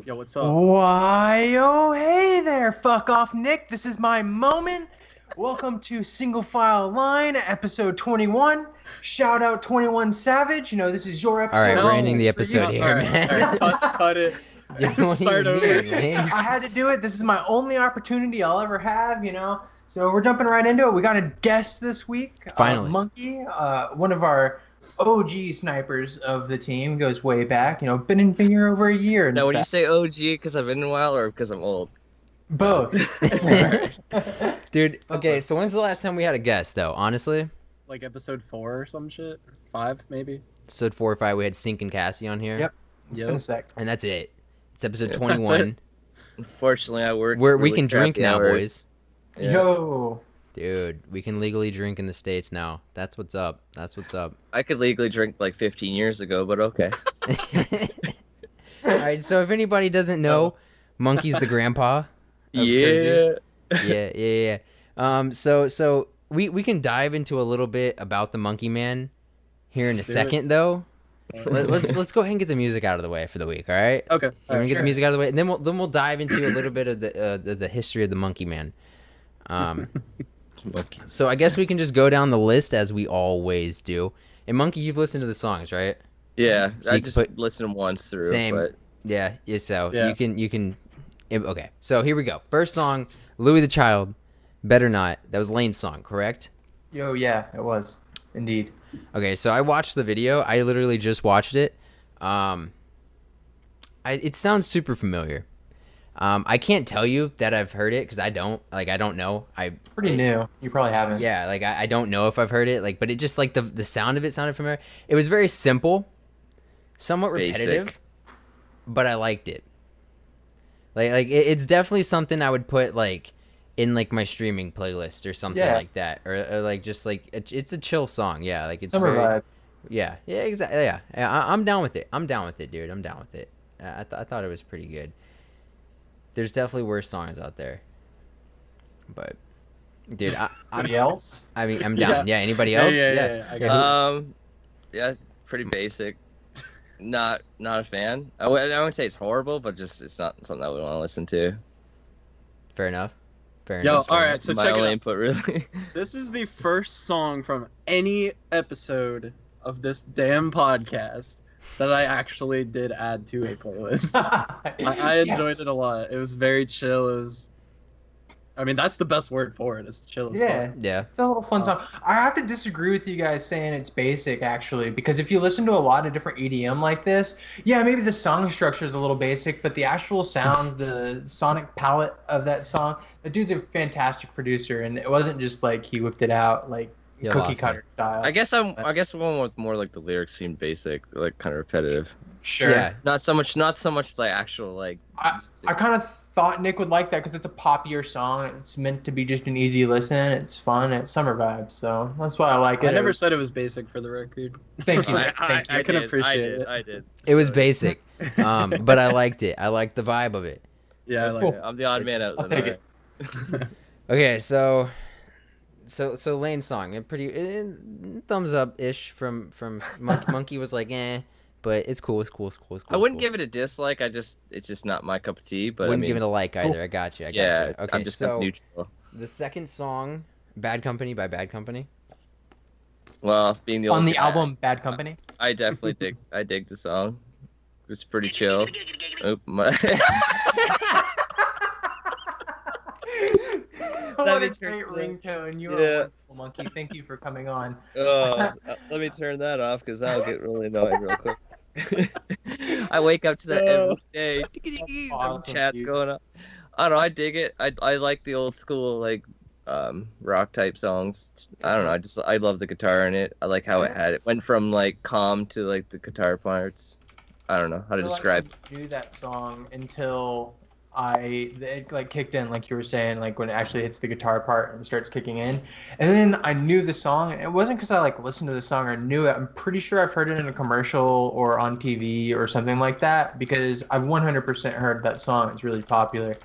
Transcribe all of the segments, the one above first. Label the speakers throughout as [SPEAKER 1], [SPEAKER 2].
[SPEAKER 1] Yo, what's up?
[SPEAKER 2] Why, oh, hey there, fuck off, Nick. This is my moment. Welcome to Single File Line, episode 21. Shout out 21 Savage. You know, this is your episode.
[SPEAKER 3] All right,
[SPEAKER 1] No,
[SPEAKER 3] we're ending the
[SPEAKER 2] This is for
[SPEAKER 3] episode
[SPEAKER 2] you.
[SPEAKER 3] here,
[SPEAKER 1] All right,
[SPEAKER 3] man.
[SPEAKER 1] cut it.
[SPEAKER 3] Dude, what do
[SPEAKER 1] Start
[SPEAKER 3] you
[SPEAKER 1] over.
[SPEAKER 3] mean, Lane?
[SPEAKER 2] I had to do it. This is my only opportunity I'll ever have, you know. So we're jumping right into it. We got a guest this week.
[SPEAKER 3] Finally.
[SPEAKER 2] Monkey, one of our OG snipers of the team, goes way back. You know, been in here over a year. in
[SPEAKER 4] Now, when you
[SPEAKER 2] fact.
[SPEAKER 4] say OG, because I've been in a while, or because I'm old?
[SPEAKER 2] Both.
[SPEAKER 3] Dude, okay, so when's the last time we had a guest, though? Honestly,
[SPEAKER 1] Like episode 4 or some shit. 5 maybe.
[SPEAKER 3] episode 4 or 5, we had Sink and Cassie on here.
[SPEAKER 2] Yep. It's been a sec.
[SPEAKER 3] And that's it. It's episode
[SPEAKER 4] Yeah, that's
[SPEAKER 3] 21.
[SPEAKER 4] Unfortunately, I work.
[SPEAKER 3] We
[SPEAKER 4] really
[SPEAKER 3] can drink
[SPEAKER 4] crappy
[SPEAKER 3] now,
[SPEAKER 4] hours.
[SPEAKER 3] boys.
[SPEAKER 4] Yeah.
[SPEAKER 2] Yo.
[SPEAKER 3] Dude, we can legally drink in the States now. That's what's up. That's what's up.
[SPEAKER 4] I could legally drink like 15 years ago, but okay.
[SPEAKER 3] All right, so if anybody doesn't know, Monkey's the grandpa of Kerzy.
[SPEAKER 4] Yeah.
[SPEAKER 3] So we can dive into a little bit about the Monkey Man here in a second, though. Let's go ahead and get the music out of the way for the week. All right.
[SPEAKER 1] Okay.
[SPEAKER 3] We're gonna get
[SPEAKER 2] sure.
[SPEAKER 3] the music out of the way, and then we'll dive into a little bit of the history of the Monkey Man.
[SPEAKER 4] Okay.
[SPEAKER 3] So I guess we can just go down the list as we always do. And Monkey, you've listened to the songs, right?
[SPEAKER 4] Yeah,
[SPEAKER 3] So
[SPEAKER 4] I
[SPEAKER 3] you
[SPEAKER 4] just
[SPEAKER 3] put-
[SPEAKER 4] listened once through.
[SPEAKER 3] Same.
[SPEAKER 4] But
[SPEAKER 3] Yeah. So
[SPEAKER 1] Yeah.
[SPEAKER 3] you can. Okay. So here we go. First song, Louis the Child, Better Not. That was Lane's song, correct?
[SPEAKER 2] Yo, yeah, it was. Indeed.
[SPEAKER 3] Okay, so I watched the video. I literally just watched it. It sounds super familiar. I can't tell you that I've heard it because I don't know.
[SPEAKER 2] Pretty new. You probably haven't.
[SPEAKER 3] Yeah, like I don't know if I've heard it. Like, but it just like the sound of it sounded familiar. It was very simple, somewhat repetitive,
[SPEAKER 4] Basic.
[SPEAKER 3] but I liked it. It's definitely something I would put like in like my streaming playlist or something
[SPEAKER 2] Yeah.
[SPEAKER 3] like that, or like just like it's a chill song. Yeah, like it's
[SPEAKER 2] Summer
[SPEAKER 3] very,
[SPEAKER 2] vibes.
[SPEAKER 3] yeah, exactly. Yeah, I'm down with it. I'm down with it, dude. I'm down with it. I thought it was pretty good. There's definitely worse songs out there, but dude,
[SPEAKER 2] Anybody else?
[SPEAKER 3] I mean, I'm down. Yeah, anybody else?
[SPEAKER 1] Yeah, I got
[SPEAKER 4] yeah, pretty basic. Not a fan. I wouldn't say it's horrible, but just it's not something I would want to listen to.
[SPEAKER 3] Fair enough. Fair
[SPEAKER 1] Yo,
[SPEAKER 3] enough.
[SPEAKER 1] all right, so
[SPEAKER 4] My
[SPEAKER 1] check it
[SPEAKER 4] only
[SPEAKER 1] out.
[SPEAKER 4] input, really.
[SPEAKER 1] This is the first song from any episode of this damn podcast that I actually did add to a playlist. I enjoyed it a lot. It was very chill. I mean, that's the best word for it. It's chill as
[SPEAKER 2] Yeah.
[SPEAKER 1] fuck.
[SPEAKER 3] Yeah.
[SPEAKER 2] It's a little fun song. I have to disagree with you guys saying it's basic, actually, because if you listen to a lot of different EDM like this, yeah, maybe the song structure is a little basic, but the actual sounds, the sonic palette of that song, the dude's a fantastic producer, and it wasn't just like he whipped it out like
[SPEAKER 3] Yeah,
[SPEAKER 2] cookie
[SPEAKER 3] lost me.
[SPEAKER 2] cutter style.
[SPEAKER 4] I guess one was more like the lyrics seemed basic, like kind of repetitive.
[SPEAKER 2] Sure.
[SPEAKER 3] Yeah.
[SPEAKER 4] Not so much like actual like.
[SPEAKER 2] I kind of thought Nick would like that because it's a poppier song. It's meant to be just an easy listen. It's fun. It's summer vibes, so that's why I like it.
[SPEAKER 1] I never said it was basic for the record.
[SPEAKER 2] Thank you, Nick. Thank you.
[SPEAKER 1] I can appreciate it.
[SPEAKER 4] I did.
[SPEAKER 3] It was
[SPEAKER 4] So,
[SPEAKER 3] basic, but I liked it. I liked the vibe of it.
[SPEAKER 1] Yeah, I like
[SPEAKER 2] Cool.
[SPEAKER 1] it.
[SPEAKER 4] I'm the odd man out.
[SPEAKER 2] I'll
[SPEAKER 4] then,
[SPEAKER 2] take
[SPEAKER 4] alright.
[SPEAKER 3] Okay, so Lane's song, thumbs up ish from Monkey was like but it's cool. It's cool.
[SPEAKER 4] I wouldn't give it a dislike. It's just not my cup of tea. But
[SPEAKER 3] Wouldn't
[SPEAKER 4] I mean,
[SPEAKER 3] give it a like either. I got you.
[SPEAKER 4] yeah,
[SPEAKER 3] Okay,
[SPEAKER 4] I'm just
[SPEAKER 3] so
[SPEAKER 4] neutral.
[SPEAKER 3] the second song, Bad Company by Bad Company.
[SPEAKER 4] Well, being the
[SPEAKER 2] On
[SPEAKER 4] old
[SPEAKER 2] the
[SPEAKER 4] guy,
[SPEAKER 2] album Bad Company.
[SPEAKER 4] I definitely dig the song. It's pretty chill. Oop, my...
[SPEAKER 2] What
[SPEAKER 4] Let
[SPEAKER 2] a
[SPEAKER 4] me
[SPEAKER 2] great
[SPEAKER 4] turn-
[SPEAKER 2] ringtone. You are
[SPEAKER 4] Yeah.
[SPEAKER 2] wonderful, Monkey. Thank you for coming on.
[SPEAKER 4] Oh, let me turn that off because that'll get really annoying real quick. I wake up to that every day. Some
[SPEAKER 2] awesome,
[SPEAKER 4] chats
[SPEAKER 2] dude.
[SPEAKER 4] going up. I don't know. I dig it. I like the old school like rock type songs. I don't know. I love the guitar in it. I like how it went from like calm to like the guitar parts. I don't know how to describe.
[SPEAKER 2] I knew that song until it like kicked in, like you were saying, like when it actually hits the guitar part and starts kicking in. And then I knew the song. It wasn't because I like listened to the song or knew it. I'm pretty sure I've heard it in a commercial or on TV or something like that because I've 100% heard that song. It's really popular.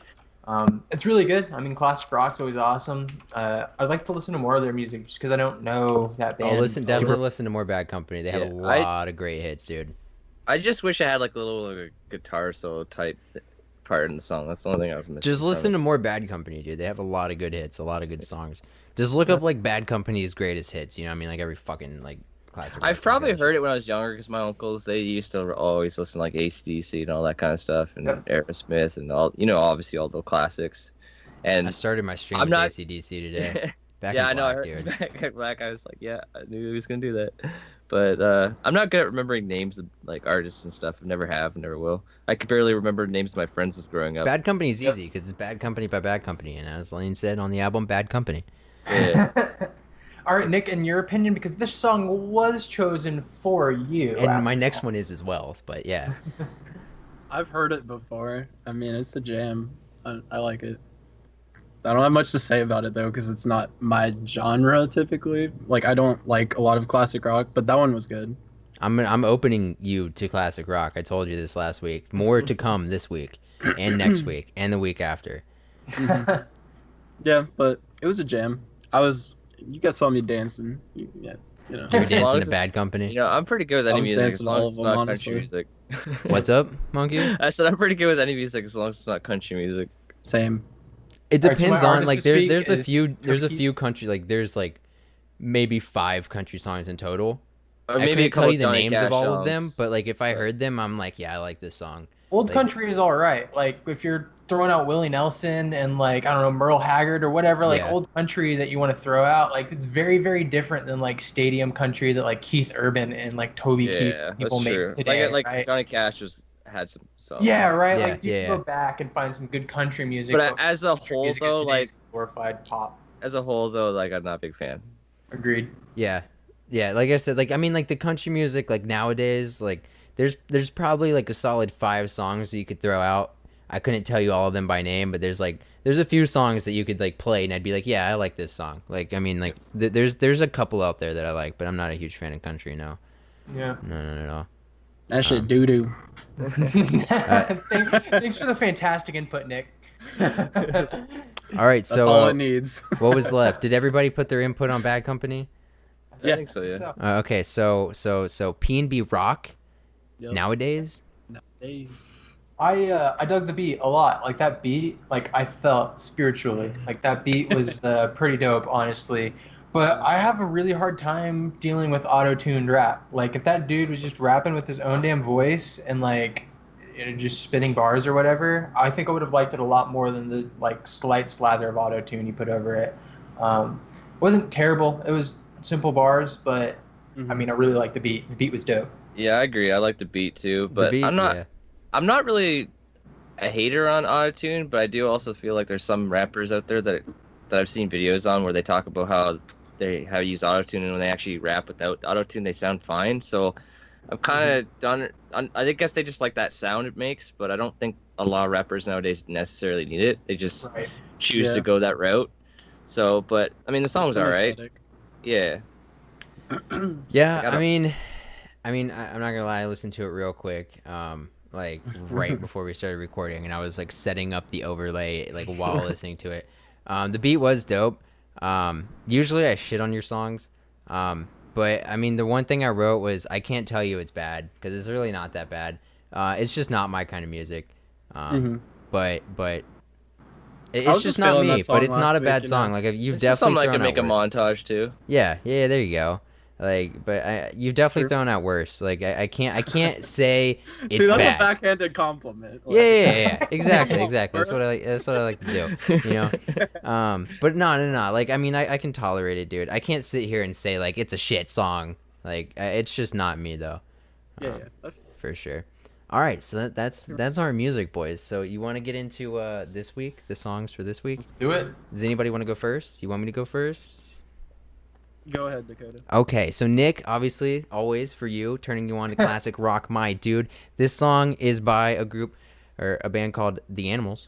[SPEAKER 2] It's really good. I mean, classic rock's always awesome. I'd like to listen to more of their music just because I don't know that band.
[SPEAKER 3] Definitely listen to more Bad Company. They have a
[SPEAKER 4] Yeah,
[SPEAKER 3] lot of great hits, dude.
[SPEAKER 4] I just wish I had like a little like, guitar solo type part in the song. That's the only thing I was missing.
[SPEAKER 3] Just listen to more Bad Company, dude. They have a lot of good hits, a lot of good songs. Just look up like Bad Company's greatest hits. You know what I mean? Like every fucking like classic.
[SPEAKER 4] I've probably heard it when I was younger because my uncles they used to always listen to like AC/DC and all that kind of stuff and Aerosmith and all obviously all the classics. And
[SPEAKER 3] I started my stream
[SPEAKER 4] I'm
[SPEAKER 3] with
[SPEAKER 4] not...
[SPEAKER 3] AC/DC today. Back
[SPEAKER 4] yeah,
[SPEAKER 3] in
[SPEAKER 4] I know.
[SPEAKER 3] black, dude.
[SPEAKER 4] Back, I was like, yeah, I knew he was gonna do that. But I'm not good at remembering names of like artists and stuff. I never have, never will. I could barely remember names of my friends as growing up.
[SPEAKER 3] Bad Company is easy because it's Bad Company by Bad Company, and as Lane said on the album, Bad Company.
[SPEAKER 4] Yeah.
[SPEAKER 2] All right, Nick, in your opinion, because this song was chosen for you.
[SPEAKER 3] And my next one is as well, but yeah.
[SPEAKER 1] I've heard it before. I mean, it's a jam. I like it. I don't have much to say about it though, because it's not my genre typically. Like I don't like a lot of classic rock, but that one was good.
[SPEAKER 3] I'm opening you to classic rock. I told you this last week. More to come this week, and next week, and the week after.
[SPEAKER 1] Yeah, but it was a jam. You guys saw me dancing. Yeah, you know.
[SPEAKER 3] You were dancing to
[SPEAKER 4] as-
[SPEAKER 3] Bad Company.
[SPEAKER 4] You know, I'm pretty good with
[SPEAKER 1] I
[SPEAKER 4] any
[SPEAKER 1] was
[SPEAKER 4] music as
[SPEAKER 1] dancing
[SPEAKER 4] long
[SPEAKER 1] all
[SPEAKER 4] as it's
[SPEAKER 1] of
[SPEAKER 4] not
[SPEAKER 1] them,
[SPEAKER 4] country
[SPEAKER 1] honestly.
[SPEAKER 4] music.
[SPEAKER 3] What's up, Monkey?
[SPEAKER 4] I said I'm pretty good with any music as long as it's not country music.
[SPEAKER 1] Same.
[SPEAKER 3] It
[SPEAKER 2] Alright, so
[SPEAKER 3] depends
[SPEAKER 2] my
[SPEAKER 3] on
[SPEAKER 2] artist
[SPEAKER 3] like
[SPEAKER 2] to speak
[SPEAKER 3] there's a
[SPEAKER 2] is
[SPEAKER 3] few country like there's like maybe 5 country songs in total.
[SPEAKER 4] Or
[SPEAKER 3] I
[SPEAKER 4] maybe a
[SPEAKER 3] couldn't
[SPEAKER 4] couple
[SPEAKER 3] tell you the
[SPEAKER 4] Johnny
[SPEAKER 3] names
[SPEAKER 4] Cash
[SPEAKER 3] of all of them,
[SPEAKER 4] songs.
[SPEAKER 3] but like if I heard them, I'm like, yeah, I like this song.
[SPEAKER 2] Old
[SPEAKER 3] Like-
[SPEAKER 2] country is all right. Like if you're throwing out Willie Nelson and like I don't know Merle Haggard or whatever, like
[SPEAKER 3] Yeah.
[SPEAKER 2] old country that you want to throw out, like it's very very different than like stadium country that like Keith Urban and like Toby Keith
[SPEAKER 4] Yeah,
[SPEAKER 2] people
[SPEAKER 4] that's
[SPEAKER 2] make
[SPEAKER 4] true.
[SPEAKER 2] today,
[SPEAKER 4] like
[SPEAKER 2] right?
[SPEAKER 4] Johnny Cash had some songs.
[SPEAKER 2] Yeah, right.
[SPEAKER 3] Yeah,
[SPEAKER 2] Like you
[SPEAKER 3] yeah,
[SPEAKER 2] can go back and find some good country music.
[SPEAKER 4] But as a
[SPEAKER 2] country
[SPEAKER 4] whole
[SPEAKER 2] music is
[SPEAKER 4] though,
[SPEAKER 2] today's
[SPEAKER 4] like
[SPEAKER 2] glorified pop.
[SPEAKER 4] like I'm not a big fan.
[SPEAKER 2] Agreed.
[SPEAKER 3] Yeah. Yeah, like I said, like I mean like the country music like nowadays, like there's probably like a solid 5 songs that you could throw out. I couldn't tell you all of them by name, but there's a few songs that you could like play and I'd be like, yeah, I like this song. Like I mean like there's a couple out there that I like, but I'm not a huge fan of country, no.
[SPEAKER 2] Yeah.
[SPEAKER 3] No.
[SPEAKER 1] That shit doo doo.
[SPEAKER 2] Thanks for the fantastic input, Nick.
[SPEAKER 3] All right,
[SPEAKER 1] That's
[SPEAKER 3] so
[SPEAKER 1] all it needs.
[SPEAKER 3] what was left? Did everybody put their input on Bad Company?
[SPEAKER 4] I
[SPEAKER 1] Yeah.
[SPEAKER 4] think so, yeah.
[SPEAKER 3] Okay, so P&B rock
[SPEAKER 1] Yep.
[SPEAKER 3] nowadays?
[SPEAKER 1] Nowadays.
[SPEAKER 2] I dug the beat a lot. Like that beat, like I felt spiritually. Like that beat was pretty dope, honestly. But I have a really hard time dealing with auto-tuned rap. Like if that dude was just rapping with his own damn voice and like just spitting bars or whatever, I think I would have liked it a lot more than the like slight slather of auto-tune he put over it. It wasn't terrible. It was simple bars, but I mean I really liked the beat. The beat was dope.
[SPEAKER 4] Yeah, I agree. I like the beat too, but
[SPEAKER 3] The beat,
[SPEAKER 4] I'm
[SPEAKER 3] yeah.
[SPEAKER 4] not really a hater on autotune, but I do also feel like there's some rappers out there that I've seen videos on where they talk about how they use autotune and when they actually rap without autotune they sound fine. So I'm kind of done. I guess they just like that sound it makes, but I don't think a lot of rappers nowadays necessarily need it. They just choose to go that route. So, but I mean the song's all right. Yeah.
[SPEAKER 3] Yeah,
[SPEAKER 4] Like,
[SPEAKER 3] I mean, I'm not gonna lie. I listened to it real quick, like right before we started recording, and I was like setting up the overlay like while listening to it. The beat was dope. Usually I shit on your songs, but I mean the one thing I wrote was I can't tell you it's bad because it's really not that bad. It's just not my kind of music. But it's just not me. But it's not a bad song. Like you've
[SPEAKER 4] It's just
[SPEAKER 3] definitely
[SPEAKER 4] something I
[SPEAKER 3] thrown
[SPEAKER 4] can make a
[SPEAKER 3] out worse.
[SPEAKER 4] montage too.
[SPEAKER 3] Yeah, there you go. Like, but you've definitely thrown out worse. Like, I can't say it's
[SPEAKER 1] See, that's
[SPEAKER 3] bad.
[SPEAKER 1] a backhanded compliment. Like,
[SPEAKER 3] Yeah. Exactly. That's what I like to do. You know. But no. Like, I mean, I can tolerate it, dude. I can't sit here and say like it's a shit song. Like, it's just not me though.
[SPEAKER 1] Yeah.
[SPEAKER 3] For sure. All right, so that's our music, boys. So you want to get into this week, the songs for this week?
[SPEAKER 2] Let's do it.
[SPEAKER 3] Does anybody want to go first? You want me to go first?
[SPEAKER 1] Go ahead, Dakoteh.
[SPEAKER 3] Okay, so Nick, obviously, always for you, turning you on to classic rock, my dude. This song is by a group or a band called The Animals,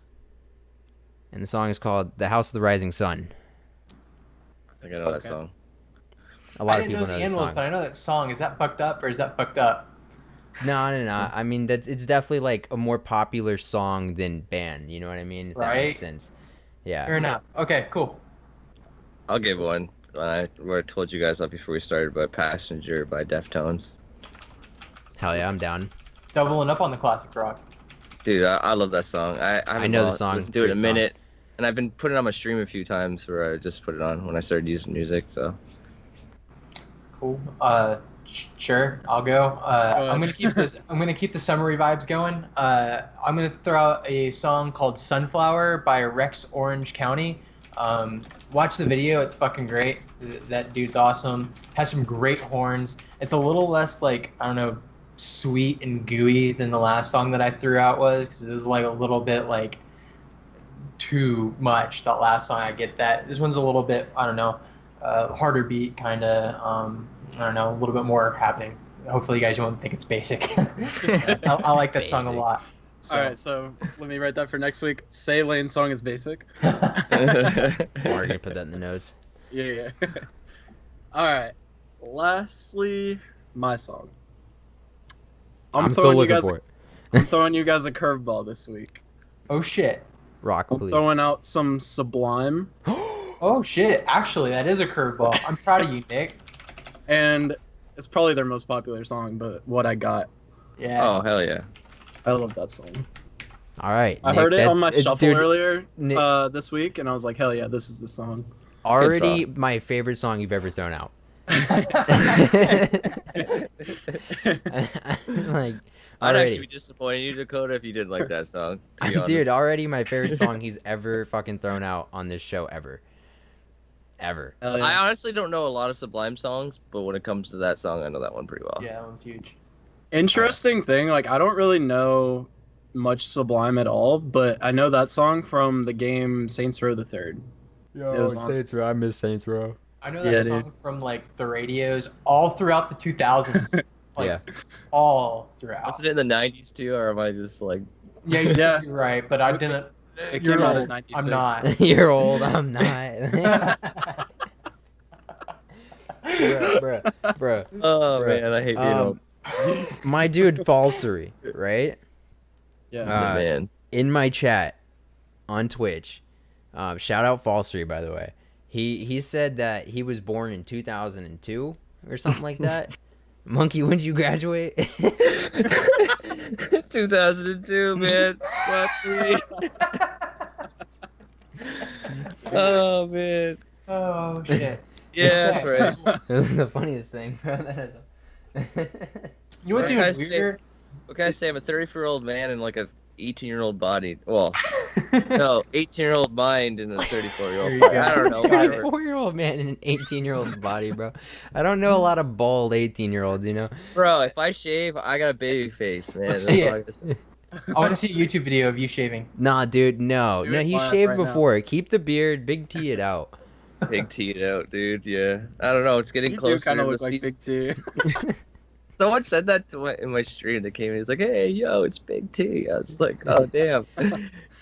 [SPEAKER 3] and the song is called "The House of the Rising Sun."
[SPEAKER 4] I think I know that song.
[SPEAKER 3] A lot
[SPEAKER 2] I
[SPEAKER 3] of
[SPEAKER 2] didn't
[SPEAKER 3] people
[SPEAKER 2] know
[SPEAKER 3] know
[SPEAKER 2] the
[SPEAKER 3] this
[SPEAKER 2] animals,
[SPEAKER 3] song.
[SPEAKER 2] but I know that song. Is that fucked up or is that fucked up?
[SPEAKER 3] No. I mean, it's definitely like a more popular song than band. You know what I mean? If that makes
[SPEAKER 2] Right.
[SPEAKER 3] sense. Yeah.
[SPEAKER 2] Fair enough. Okay, cool.
[SPEAKER 4] I'll give one. I told you guys up before we started about "Passenger" by Deftones.
[SPEAKER 3] Hell yeah, I'm down.
[SPEAKER 2] doubling up on the classic rock.
[SPEAKER 4] Dude, I love that song. I haven't
[SPEAKER 3] know the song.
[SPEAKER 4] listened to it in a minute, and I've been putting it on my stream a few times where I just put it on when I started using music. So
[SPEAKER 2] Cool. Sure, I'll go. I'm gonna keep this. I'm gonna keep the summery vibes going. I'm gonna throw out a song called "Sunflower" by Rex Orange County. Watch the video; it's fucking great. That dude's awesome. Has some great horns. It's a little less like, I don't know, sweet and gooey than the last song that I threw out was, because it was like a little bit like too much. That last song, I get that. This one's a little bit, I don't know, harder beat, kind of. I don't know, a little bit more happening. Hopefully you guys won't think it's basic. I like that song a lot. So.
[SPEAKER 1] All right, so let me write that for next week. Say Lane's song is basic.
[SPEAKER 3] We're gonna put that in the notes.
[SPEAKER 1] Yeah. All right. Lastly, my song.
[SPEAKER 3] I'm still looking for it.
[SPEAKER 1] I'm throwing you guys a curveball this week.
[SPEAKER 2] Oh shit.
[SPEAKER 3] Rock,
[SPEAKER 1] I'm
[SPEAKER 3] please.
[SPEAKER 1] throwing out some Sublime.
[SPEAKER 2] Oh shit. Actually, that is a curveball. I'm proud of you, Nick.
[SPEAKER 1] And it's probably their most popular song, but What I Got.
[SPEAKER 2] Yeah.
[SPEAKER 4] oh hell yeah.
[SPEAKER 1] I love that song.
[SPEAKER 3] All right.
[SPEAKER 1] I
[SPEAKER 3] Nick,
[SPEAKER 1] heard it on my
[SPEAKER 3] that's-
[SPEAKER 1] shuffle
[SPEAKER 3] dude,
[SPEAKER 1] earlier
[SPEAKER 3] Nick-
[SPEAKER 1] this week, and I was like, hell yeah, this is the song.
[SPEAKER 3] Already my favorite song you've ever thrown out. Like,
[SPEAKER 4] I'd
[SPEAKER 3] already.
[SPEAKER 4] actually be disappointed in you, Dakoteh, if you didn't like that song. To be honest.
[SPEAKER 3] Dude, already my favorite song he's ever fucking thrown out on this show ever. Ever.
[SPEAKER 1] Hell yeah.
[SPEAKER 4] I honestly don't know a lot of Sublime songs, but when it comes to that song, I know that one pretty well.
[SPEAKER 2] Yeah, that one's huge.
[SPEAKER 1] Interesting thing, like, I don't really know much Sublime at all, but I know that song from the game Saints Row the Third. It was on-
[SPEAKER 3] Saints Row. I miss Saints Row.
[SPEAKER 2] I know that
[SPEAKER 1] Yeah,
[SPEAKER 2] song
[SPEAKER 1] dude.
[SPEAKER 2] from like the radios all throughout the 2000s. Like,
[SPEAKER 3] Yeah.
[SPEAKER 2] all throughout.
[SPEAKER 4] Wasn't it in the 90s too, or am I just like...
[SPEAKER 2] Yeah,
[SPEAKER 1] Yeah.
[SPEAKER 2] you're right, but I didn't.
[SPEAKER 1] It
[SPEAKER 2] You're
[SPEAKER 1] came out in
[SPEAKER 2] old.
[SPEAKER 1] 96.
[SPEAKER 2] I'm not.
[SPEAKER 3] You're old. I'm not. bruh.
[SPEAKER 4] Oh
[SPEAKER 3] Bruh.
[SPEAKER 4] man, I hate being old.
[SPEAKER 3] My dude Falsery, right?
[SPEAKER 1] Yeah.
[SPEAKER 4] Man.
[SPEAKER 3] In my chat on Twitch, shout out Falsery, by the way. He said that he was born in 2002 or something like that. Monkey, when did you graduate?
[SPEAKER 4] 2002, man. Fuck me. Oh man.
[SPEAKER 2] Oh shit.
[SPEAKER 4] Yeah, that's right.
[SPEAKER 3] It was the funniest thing, bro. That is.
[SPEAKER 2] You know what's
[SPEAKER 4] What
[SPEAKER 2] even
[SPEAKER 4] can I say?
[SPEAKER 2] weirder?
[SPEAKER 4] What can I say? I'm a 34-year-old man in like a 18-year-old body. Well, no, 18-year-old mind in a 34-year-old body. I don't know. Whatever.
[SPEAKER 3] 34-year-old man in an 18-year-old's body, bro. I don't know a lot of bald 18-year-olds, you know.
[SPEAKER 4] Bro, if I shave, I got a baby face, man. That's
[SPEAKER 2] See
[SPEAKER 4] all I gotta say.
[SPEAKER 2] I want to see a YouTube video of you shaving.
[SPEAKER 3] Nah, dude, no,
[SPEAKER 1] Do
[SPEAKER 3] no.
[SPEAKER 1] it
[SPEAKER 3] He
[SPEAKER 1] live
[SPEAKER 3] shaved
[SPEAKER 1] right now.
[SPEAKER 3] before. Keep the beard, big T it out.
[SPEAKER 4] Big T it out, dude. Yeah. I don't know. It's getting
[SPEAKER 1] You do
[SPEAKER 4] closer.
[SPEAKER 1] kind of
[SPEAKER 4] The
[SPEAKER 1] look like
[SPEAKER 4] season-
[SPEAKER 1] Big T.
[SPEAKER 4] Someone said that to in my stream. They came in. He's like, "Hey, yo, it's Big T." I was like, "Oh, damn."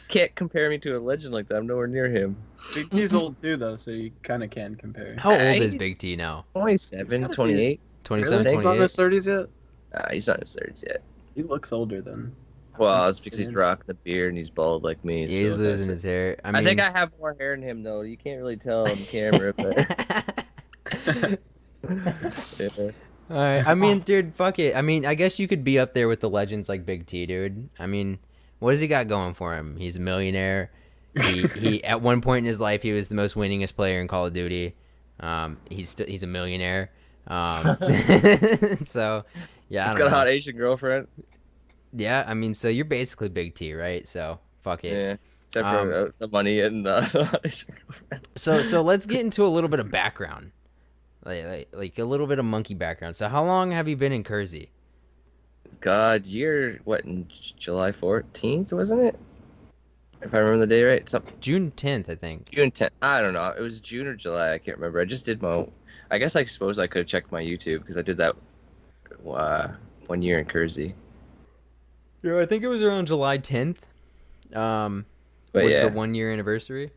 [SPEAKER 4] Can't compare me to a legend like that. I'm nowhere near him.
[SPEAKER 1] Big T's old too, though, so you kind of can compare.
[SPEAKER 3] How old
[SPEAKER 4] I-
[SPEAKER 3] is Big T now?
[SPEAKER 4] 27,
[SPEAKER 1] gotta
[SPEAKER 4] 28.
[SPEAKER 3] 27,
[SPEAKER 1] Really? He's not in
[SPEAKER 3] 28?
[SPEAKER 1] his 30s yet?
[SPEAKER 4] He's not in his 30s yet.
[SPEAKER 1] He looks older than.
[SPEAKER 4] Well, it's because he's rocking the beard and he's bald like me.
[SPEAKER 3] Yeah,
[SPEAKER 4] so
[SPEAKER 3] he's losing
[SPEAKER 4] that's
[SPEAKER 3] his hair.
[SPEAKER 4] I think I have more hair than him, though. You can't really tell on camera, but yeah.
[SPEAKER 3] Alright, I mean, dude, fuck it. I mean, I guess you could be up there with the legends like Big T, dude. I mean, what has he got going for him? He's a millionaire. He at one point in his life, he was the most winningest player in Call of Duty. He's a millionaire. So, yeah, I
[SPEAKER 4] He's
[SPEAKER 3] don't
[SPEAKER 4] got a
[SPEAKER 3] know.
[SPEAKER 4] hot Asian girlfriend.
[SPEAKER 3] Yeah, I mean, so you're basically Big T, right? So, fuck it.
[SPEAKER 4] Yeah. Except for the money and the hot Asian girlfriend.
[SPEAKER 3] So let's get into a little bit of background, like a little bit of monkey background. So, how long have you been in Kerzy?
[SPEAKER 4] God, in July 14th, wasn't it? If I remember the day right.
[SPEAKER 3] June 10th, I think.
[SPEAKER 4] June 10th. I don't know. It was June or July. I can't remember. I just did I guess I suppose I could have checked my YouTube because I did that 1 year in Kerzy.
[SPEAKER 3] Yeah, I think it was around July 10th.
[SPEAKER 4] But
[SPEAKER 3] Was
[SPEAKER 4] yeah.
[SPEAKER 3] the 1 year anniversary.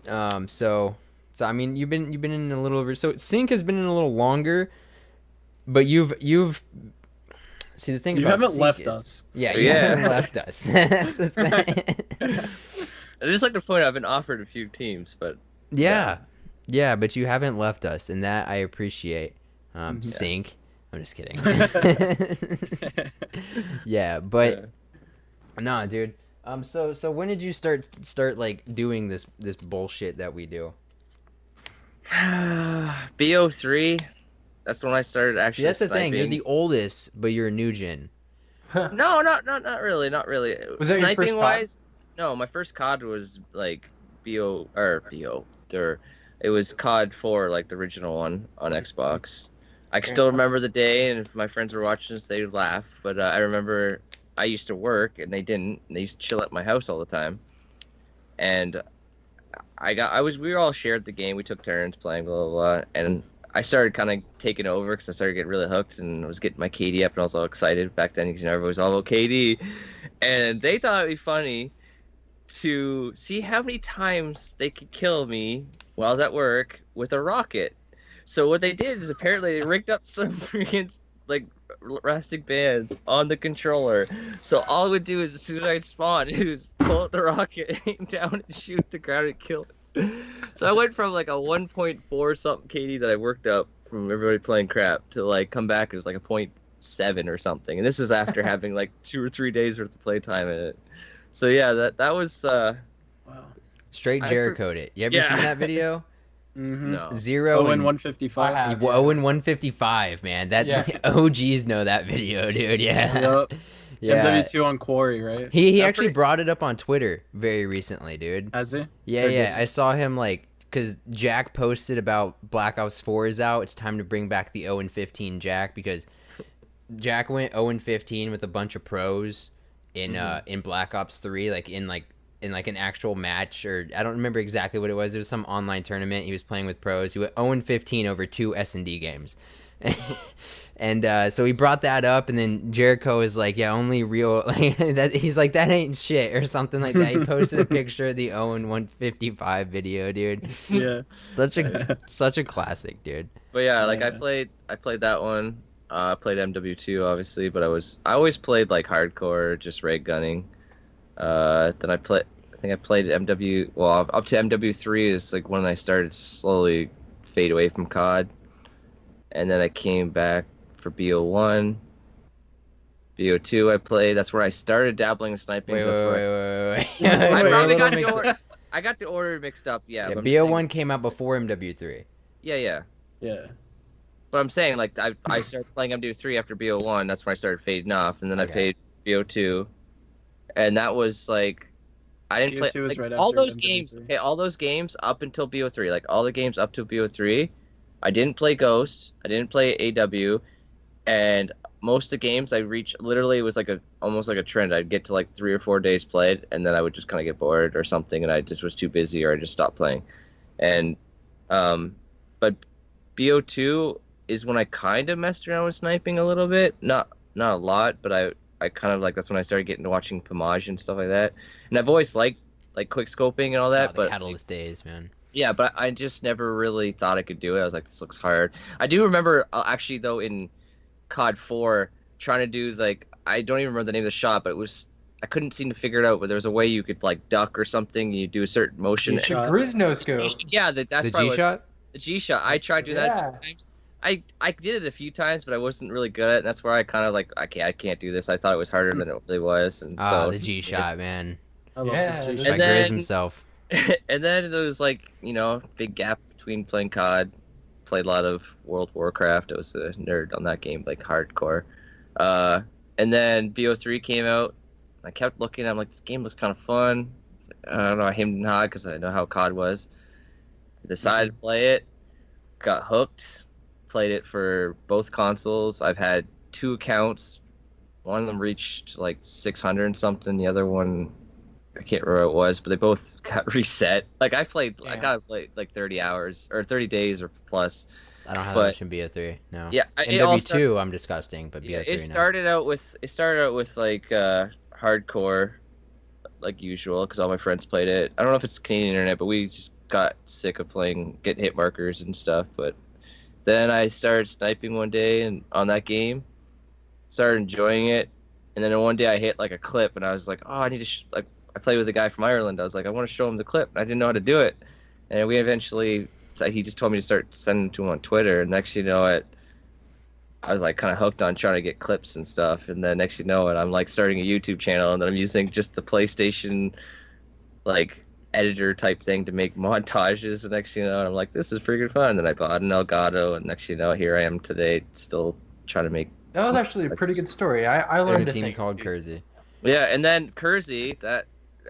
[SPEAKER 3] So I mean, you've been in a little over. So Sync has been in a little longer, but you've see the thing
[SPEAKER 1] You
[SPEAKER 3] about
[SPEAKER 1] haven't
[SPEAKER 3] Sync
[SPEAKER 1] left
[SPEAKER 3] is-
[SPEAKER 1] us.
[SPEAKER 3] Yeah, you
[SPEAKER 4] Yeah.
[SPEAKER 3] haven't left us. That's the thing.
[SPEAKER 4] I just like to point out I've been offered a few teams, but
[SPEAKER 3] Yeah, but you haven't left us, and that I appreciate. Sync. I'm just kidding. Yeah, but no, dude. So when did you start like doing this bullshit that we do?
[SPEAKER 4] BO3. That's when I started
[SPEAKER 3] See,
[SPEAKER 4] actually
[SPEAKER 3] that's the thing. You're
[SPEAKER 4] sniping.
[SPEAKER 3] the oldest, but you're a new gen.
[SPEAKER 4] No, not really, not really.
[SPEAKER 2] Was that your first
[SPEAKER 4] Sniping
[SPEAKER 2] COD?
[SPEAKER 4] wise, no, my first COD was like BO. It was COD 4, like the original one on Xbox. I can
[SPEAKER 2] Fair
[SPEAKER 4] still
[SPEAKER 2] enough.
[SPEAKER 4] remember the day, and if my friends were watching this, they'd laugh. But I remember I used to work, and they didn't. And they used to chill at my house all the time. And we were all shared the game. We took turns playing, blah blah blah. And I started kind of taking over because I started getting really hooked, and I was getting my KD up, and I was all excited back then because everybody was all about KD, and they thought it'd be funny to see how many times they could kill me while I was at work with a rocket. So what they did is apparently they rigged up some freaking like elastic bands on the controller. So all I would do is as soon as I spawned, it was pull out the rocket, aim down, and shoot the ground and kill it. So I went from like a 1.4 something KD that I worked up from everybody playing crap to like come back, it was like a 0.7 or something. And this was after having like 2 or 3 days worth of playtime in it. So yeah, that was
[SPEAKER 1] Wow.
[SPEAKER 3] Straight Jericho'd it. You ever
[SPEAKER 4] Yeah.
[SPEAKER 3] seen that video?
[SPEAKER 1] Mm-hmm.
[SPEAKER 4] no.
[SPEAKER 3] 0
[SPEAKER 1] Oh,
[SPEAKER 3] and
[SPEAKER 1] and 155.
[SPEAKER 2] I have.
[SPEAKER 3] 0 and 155, man. That
[SPEAKER 2] Yeah.
[SPEAKER 3] OGs know that video, dude. Yeah.
[SPEAKER 1] Yup.
[SPEAKER 3] Yeah.
[SPEAKER 1] MW2 on Quarry, right?
[SPEAKER 3] He
[SPEAKER 4] I'm
[SPEAKER 3] actually
[SPEAKER 4] pretty-
[SPEAKER 3] brought it up on Twitter very recently, dude.
[SPEAKER 1] Has he?
[SPEAKER 3] Yeah,
[SPEAKER 1] Or
[SPEAKER 3] yeah.
[SPEAKER 1] did-
[SPEAKER 3] I saw him like because Jack posted about Black Ops 4 is out. It's time to bring back the 0 and 15 Jack because Jack went 0 and 15 with a bunch of pros in Black Ops 3, like in an actual match, or I don't remember exactly what it was. It was some online tournament. He was playing with pros. He went 0 and 15 over 2 S&D games. And so he brought that up, and then Jericho is like, yeah, only real like that. He's like, that ain't shit or something like that. He posted a picture of the 0 and 155 video, dude.
[SPEAKER 1] Yeah.
[SPEAKER 3] Such a classic, dude.
[SPEAKER 4] But yeah, like
[SPEAKER 1] Yeah.
[SPEAKER 4] I played that one. I played MW2 obviously, but I always played like hardcore, just ray gunning. Then I think I played MW. Well, up to MW3 is like when I started slowly fade away from COD, and then I came back for BO1. BO2 I played. That's where I started dabbling in sniping.
[SPEAKER 3] Wait.
[SPEAKER 4] I
[SPEAKER 1] Wait,
[SPEAKER 4] probably
[SPEAKER 1] wait,
[SPEAKER 4] got
[SPEAKER 1] let
[SPEAKER 4] the
[SPEAKER 1] me-
[SPEAKER 4] order. I got the order mixed up. Yeah.
[SPEAKER 3] Yeah,
[SPEAKER 4] but I'm just saying-
[SPEAKER 3] BO1 came out before MW3.
[SPEAKER 4] Yeah.
[SPEAKER 1] Yeah.
[SPEAKER 4] But I'm saying like I started playing MW3 after BO1. That's when I started fading off, and then I
[SPEAKER 3] Okay.
[SPEAKER 4] played BO2, and that was like I didn't play
[SPEAKER 1] BO2 was
[SPEAKER 4] like,
[SPEAKER 1] right
[SPEAKER 4] all
[SPEAKER 1] after
[SPEAKER 4] those
[SPEAKER 1] MW3.
[SPEAKER 4] games. Okay, all those games up until BO3, like all the games up to BO3, I didn't play Ghost. I didn't play AW, and most of the games I reached literally it was like almost like a trend. I'd get to like 3 or 4 days played, and then I would just kind of get bored or something, and I just was too busy or I just stopped playing. And but BO2 is when I kind of messed around with sniping a little bit, not a lot, but I kind of like that's when I started getting to watching Pomage and stuff like that. And I've always liked like quick scoping and all that,
[SPEAKER 3] The
[SPEAKER 4] but
[SPEAKER 3] Catalyst days, man.
[SPEAKER 4] yeah, but I just never really thought I could do it. I was like, this looks hard. I do remember actually though in COD 4 trying to do like I don't even remember the name of the shot, but it was I couldn't seem to figure it out. But there was a way you could like duck or something. You do a certain motion.
[SPEAKER 1] G-shot.
[SPEAKER 2] The Grizno scope.
[SPEAKER 4] Yeah, that's
[SPEAKER 3] The
[SPEAKER 4] probably
[SPEAKER 3] G shot?
[SPEAKER 4] the G shot. I tried to do that a few times. I did it a few times, but I wasn't really good at it. And that's where I kind of like, okay, I can't do this. I thought it was harder than it really was. And so
[SPEAKER 3] The G shot, man.
[SPEAKER 1] I love
[SPEAKER 2] Yeah,
[SPEAKER 1] the
[SPEAKER 2] And
[SPEAKER 3] By
[SPEAKER 4] And
[SPEAKER 3] Grizz
[SPEAKER 4] then-
[SPEAKER 3] himself.
[SPEAKER 4] and then there was like, big gap between playing COD. Played a lot of World of Warcraft. I was a nerd on that game, like hardcore. And then BO3 came out. I kept looking. I'm like, this game looks kind of fun. It's like, I don't know, I hemmed and hawed because I know how COD was. Decided to play it. Got hooked. Played it for both consoles. I've had 2 accounts. One of them reached like 600 and something. The other one, I can't remember what it was, but they both got reset. Like I got to play like 30 hours or 30 days or plus.
[SPEAKER 3] I don't have
[SPEAKER 4] but-
[SPEAKER 3] that much in BO3. No.
[SPEAKER 4] Yeah, it all
[SPEAKER 3] MW2, I'm disgusting, but
[SPEAKER 4] Yeah,
[SPEAKER 3] BO3
[SPEAKER 4] it started out with like hardcore, like usual, because all my friends played it. I don't know if it's Canadian internet, but we just got sick of getting hit markers and stuff. But then I started sniping one day and on that game, started enjoying it, and then one day I hit like a clip, and I was like, oh, I need to like I played with a guy from Ireland. I was like, I want to show him the clip. I didn't know how to do it, and we eventually. He just told me to start sending it to him on Twitter, and next you know it, I was like kind of hooked on trying to get clips and stuff, and then next you know it, I'm like starting a YouTube channel, and then I'm using just the PlayStation like editor type thing to make montages. And next you know, and I'm like, this is pretty good fun. And I bought an Elgato, and next you know, here I am today, still trying to make.
[SPEAKER 2] That was actually a pretty good story. I learned
[SPEAKER 3] a
[SPEAKER 2] a
[SPEAKER 3] team
[SPEAKER 2] thing.
[SPEAKER 3] called Kerzy.
[SPEAKER 4] Yeah, and then Kerzy, that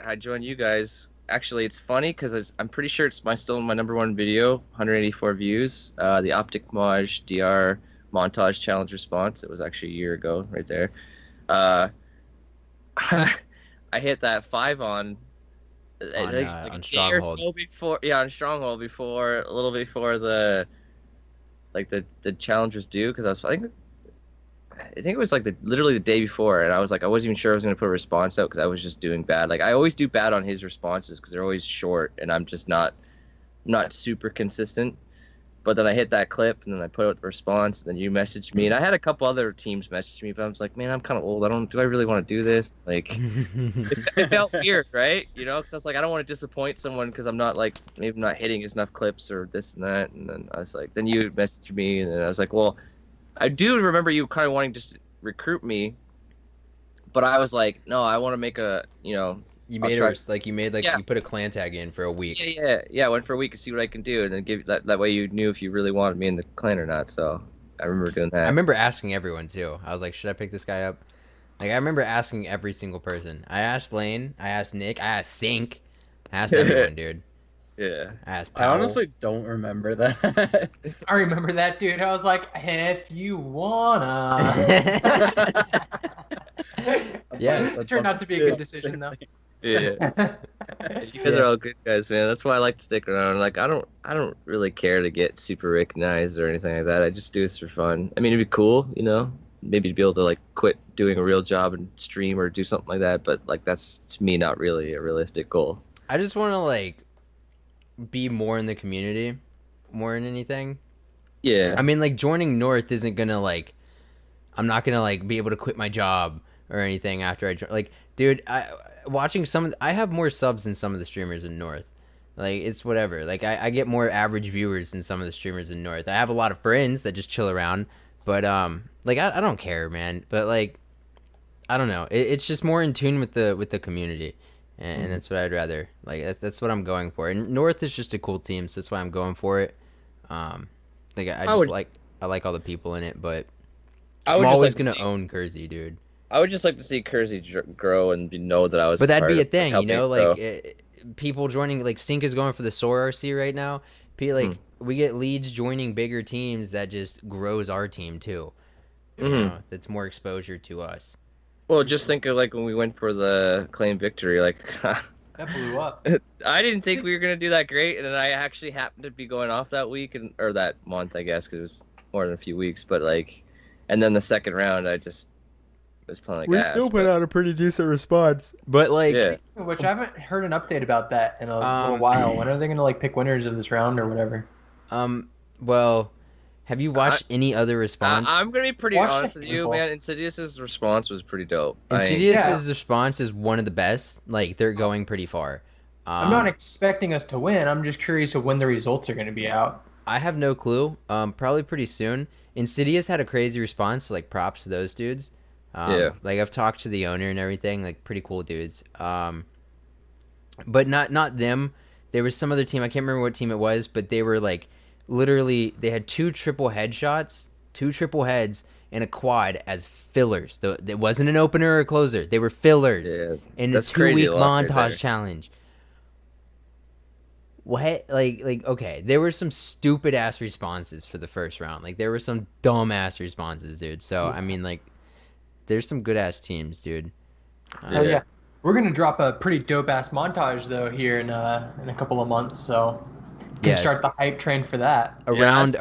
[SPEAKER 4] I joined you guys. Actually, it's funny because I'm pretty sure it's still my #1 video, 184 views. The Optic Maj DR montage challenge response. It was actually a year ago, right there. I hit that 5 on.
[SPEAKER 3] On
[SPEAKER 4] Like a day or
[SPEAKER 3] Stronghold.
[SPEAKER 4] so before, yeah, on Stronghold before a little before the challenge was due, because I think it was like literally the day before, and I was like, I wasn't even sure I was going to put a response out because I was just doing bad. Like I always do bad on his responses because they're always short, and I'm just not super consistent. But then I hit that clip, and then I put out the response, and then you messaged me, and I had a couple other teams message me, but I was like, man, I'm kind of old. Do I really want to do this? Like, it felt weird, right? You know, because I was like, I don't want to disappoint someone because I'm not like, maybe I'm not hitting enough clips or this and that. And then I was like, then you messaged me, and then I was like, well, I do remember you kind of wanting to just recruit me, but I was like, no, I want to make a, you know.
[SPEAKER 3] You
[SPEAKER 4] I'll
[SPEAKER 3] made
[SPEAKER 4] try-
[SPEAKER 3] you put a clan tag in for a week.
[SPEAKER 4] Yeah. I went for a week to see what I can do, and then give that way you knew if you really wanted me in the clan or not. So I remember doing that.
[SPEAKER 3] I remember asking everyone too. I was like, should I pick this guy up? Like I remember asking every single person. I asked Lane, I asked Nick, I asked Sink, I asked everyone, dude.
[SPEAKER 4] Yeah.
[SPEAKER 3] I asked
[SPEAKER 1] I
[SPEAKER 3] Powell.
[SPEAKER 1] honestly don't remember that.
[SPEAKER 2] I remember that, dude. I was like, if you wanna.
[SPEAKER 3] Yeah,
[SPEAKER 2] It turned out to be a good decision, though.
[SPEAKER 4] Yeah. You guys are all good guys, man. That's why I like to stick around. Like I don't really care to get super recognized or anything like that. I just do this for fun. I mean, it'd be cool, you know, maybe to be able to like quit doing a real job and stream or do something like that. But like that's to me not really a realistic goal.
[SPEAKER 3] I just want to like be more in the community, more than anything.
[SPEAKER 4] Yeah.
[SPEAKER 3] I mean, like joining North isn't gonna like, I'm not gonna like be able to quit my job or anything after I join. Like, dude, I have more subs than some of the streamers in North. Like, it's whatever. Like, I get more average viewers than some of the streamers in North. I have a lot of friends that just chill around, but like I don't care, man. But like, I don't know. It's just more in tune with the community, and that's what I'd rather. Like, that's what I'm going for. And North is just a cool team, so that's why I'm going for it. Like I like all the people in it, but I'm always gonna own Kerzy, dude.
[SPEAKER 4] I would just like to see Kerzy grow and know that I was.
[SPEAKER 3] But that'd be a
[SPEAKER 4] part of
[SPEAKER 3] thing, you know,
[SPEAKER 4] helping it
[SPEAKER 3] like people joining. Like Sync is going for the SOAR RC right now. We get leads joining bigger teams that just grows our team too. You know, that's more exposure to us.
[SPEAKER 4] Well, just think of like when we went for the claim victory, like.
[SPEAKER 2] That blew up.
[SPEAKER 4] I didn't think we were gonna do that great, and then I actually happened to be going off that week or that month, I guess, because it was more than a few weeks. But like, and then the second round, I just was playing like ass,
[SPEAKER 3] put out a pretty decent response, but like,
[SPEAKER 4] yeah.
[SPEAKER 2] Which I haven't heard an update about that in a little while. When are they gonna like pick winners of this round or whatever?
[SPEAKER 3] Well, have you watched any other response?
[SPEAKER 4] I'm gonna be pretty
[SPEAKER 2] Watch
[SPEAKER 4] honest
[SPEAKER 2] the
[SPEAKER 4] with you,
[SPEAKER 2] info.
[SPEAKER 4] man. Insidious's response was pretty dope.
[SPEAKER 3] Insidious's response is one of the best. Like they're going pretty far.
[SPEAKER 2] I'm not expecting us to win. I'm just curious of when the results are going to be out.
[SPEAKER 3] I have no clue. Probably pretty soon. Insidious had a crazy response. So like props to those dudes.
[SPEAKER 4] Yeah.
[SPEAKER 3] Like I've talked to the owner and everything. Like pretty cool dudes. But not them. There was some other team. I can't remember what team it was, but they were like literally they had 2 triple headshots, 2 triple heads, and a quad as fillers. It wasn't an opener or a closer. They were fillers in the 2-week montage challenge. What? Like okay, there were some stupid ass responses for the first round. Like there were some dumb ass responses, dude. So I mean, like, there's some good ass teams, dude.
[SPEAKER 2] Oh yeah, we're gonna drop a pretty dope ass montage though here in a couple of months. So can start the hype train for that.
[SPEAKER 3] Around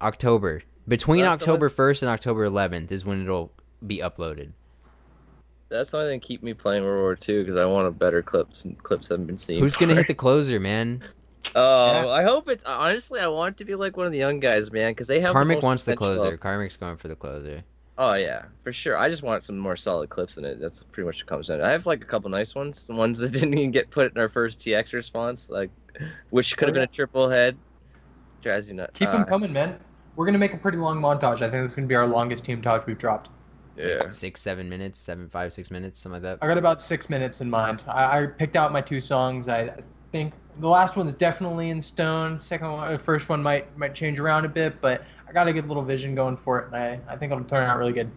[SPEAKER 3] October, between October 1st and October 11th is when it'll be uploaded.
[SPEAKER 4] That's the only thing keep me playing World War II because I want a better clips I've been seeing.
[SPEAKER 3] Who's gonna hit the closer, man?
[SPEAKER 4] Oh, I hope it's honestly. I want it to be like one of the young guys, man, because they have.
[SPEAKER 3] Karmic wants the closer. Karmic's going for the closer.
[SPEAKER 4] Oh yeah, for sure. I just want some more solid clips in it. That's pretty much what comes in. I have like a couple nice ones. Some ones that didn't even get put in our first TX response, like which could have been a triple head. Drives you nuts.
[SPEAKER 2] Keep them coming, man. we're gonna make a pretty long montage. I think this is gonna be our longest team talk we've dropped.
[SPEAKER 4] Yeah.
[SPEAKER 3] Like 6-7 minutes, 5-6 minutes, something like that.
[SPEAKER 2] I got about 6 minutes in mind. I picked out my 2 songs. I think the last one is definitely in stone. The first one might change around a bit, but I got a good little vision going for it, and I think it'll turn out really good.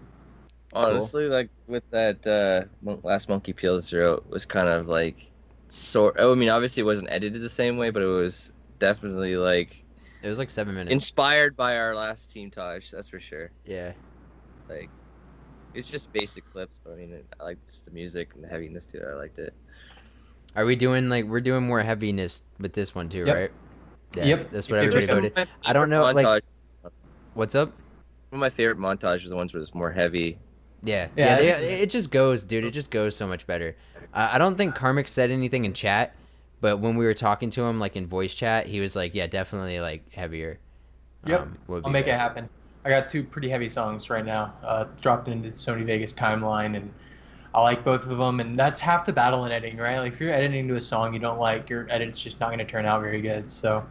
[SPEAKER 4] Honestly, like with that last Monkey Peel Zero was kind of like I mean, obviously it wasn't edited the same way, but it was definitely like
[SPEAKER 3] It was like 7 minutes.
[SPEAKER 4] inspired by our last team Taj, that's for sure.
[SPEAKER 3] Yeah.
[SPEAKER 4] Like it's just basic clips, but I mean, I like just the music and the heaviness to it. I liked it.
[SPEAKER 3] Are we doing we're doing more heaviness with this one too,
[SPEAKER 2] Yep.
[SPEAKER 3] right?
[SPEAKER 2] Yep.
[SPEAKER 3] That's what
[SPEAKER 4] Because
[SPEAKER 3] everybody
[SPEAKER 4] some of
[SPEAKER 3] voted.
[SPEAKER 4] my
[SPEAKER 3] I don't know,
[SPEAKER 4] favorite
[SPEAKER 3] like,
[SPEAKER 4] montage-
[SPEAKER 3] what's up?
[SPEAKER 4] One of my favorite montages are the ones where it's more heavy.
[SPEAKER 3] Yeah,
[SPEAKER 2] Yeah,
[SPEAKER 3] it just goes, dude. It just goes so much better. I don't think Karmic said anything in chat, but when we were talking to him, like in voice chat, he was like, "Yeah, definitely like heavier."
[SPEAKER 2] Yep.
[SPEAKER 3] Would
[SPEAKER 2] I'll
[SPEAKER 3] be
[SPEAKER 2] make it
[SPEAKER 3] better.
[SPEAKER 2] happen. I got 2 pretty heavy songs right now, dropped into Sony Vegas timeline, and I like both of them. And that's half the battle in editing, right? Like if you're editing to a song you don't like, your edit's just not going to turn out very good. So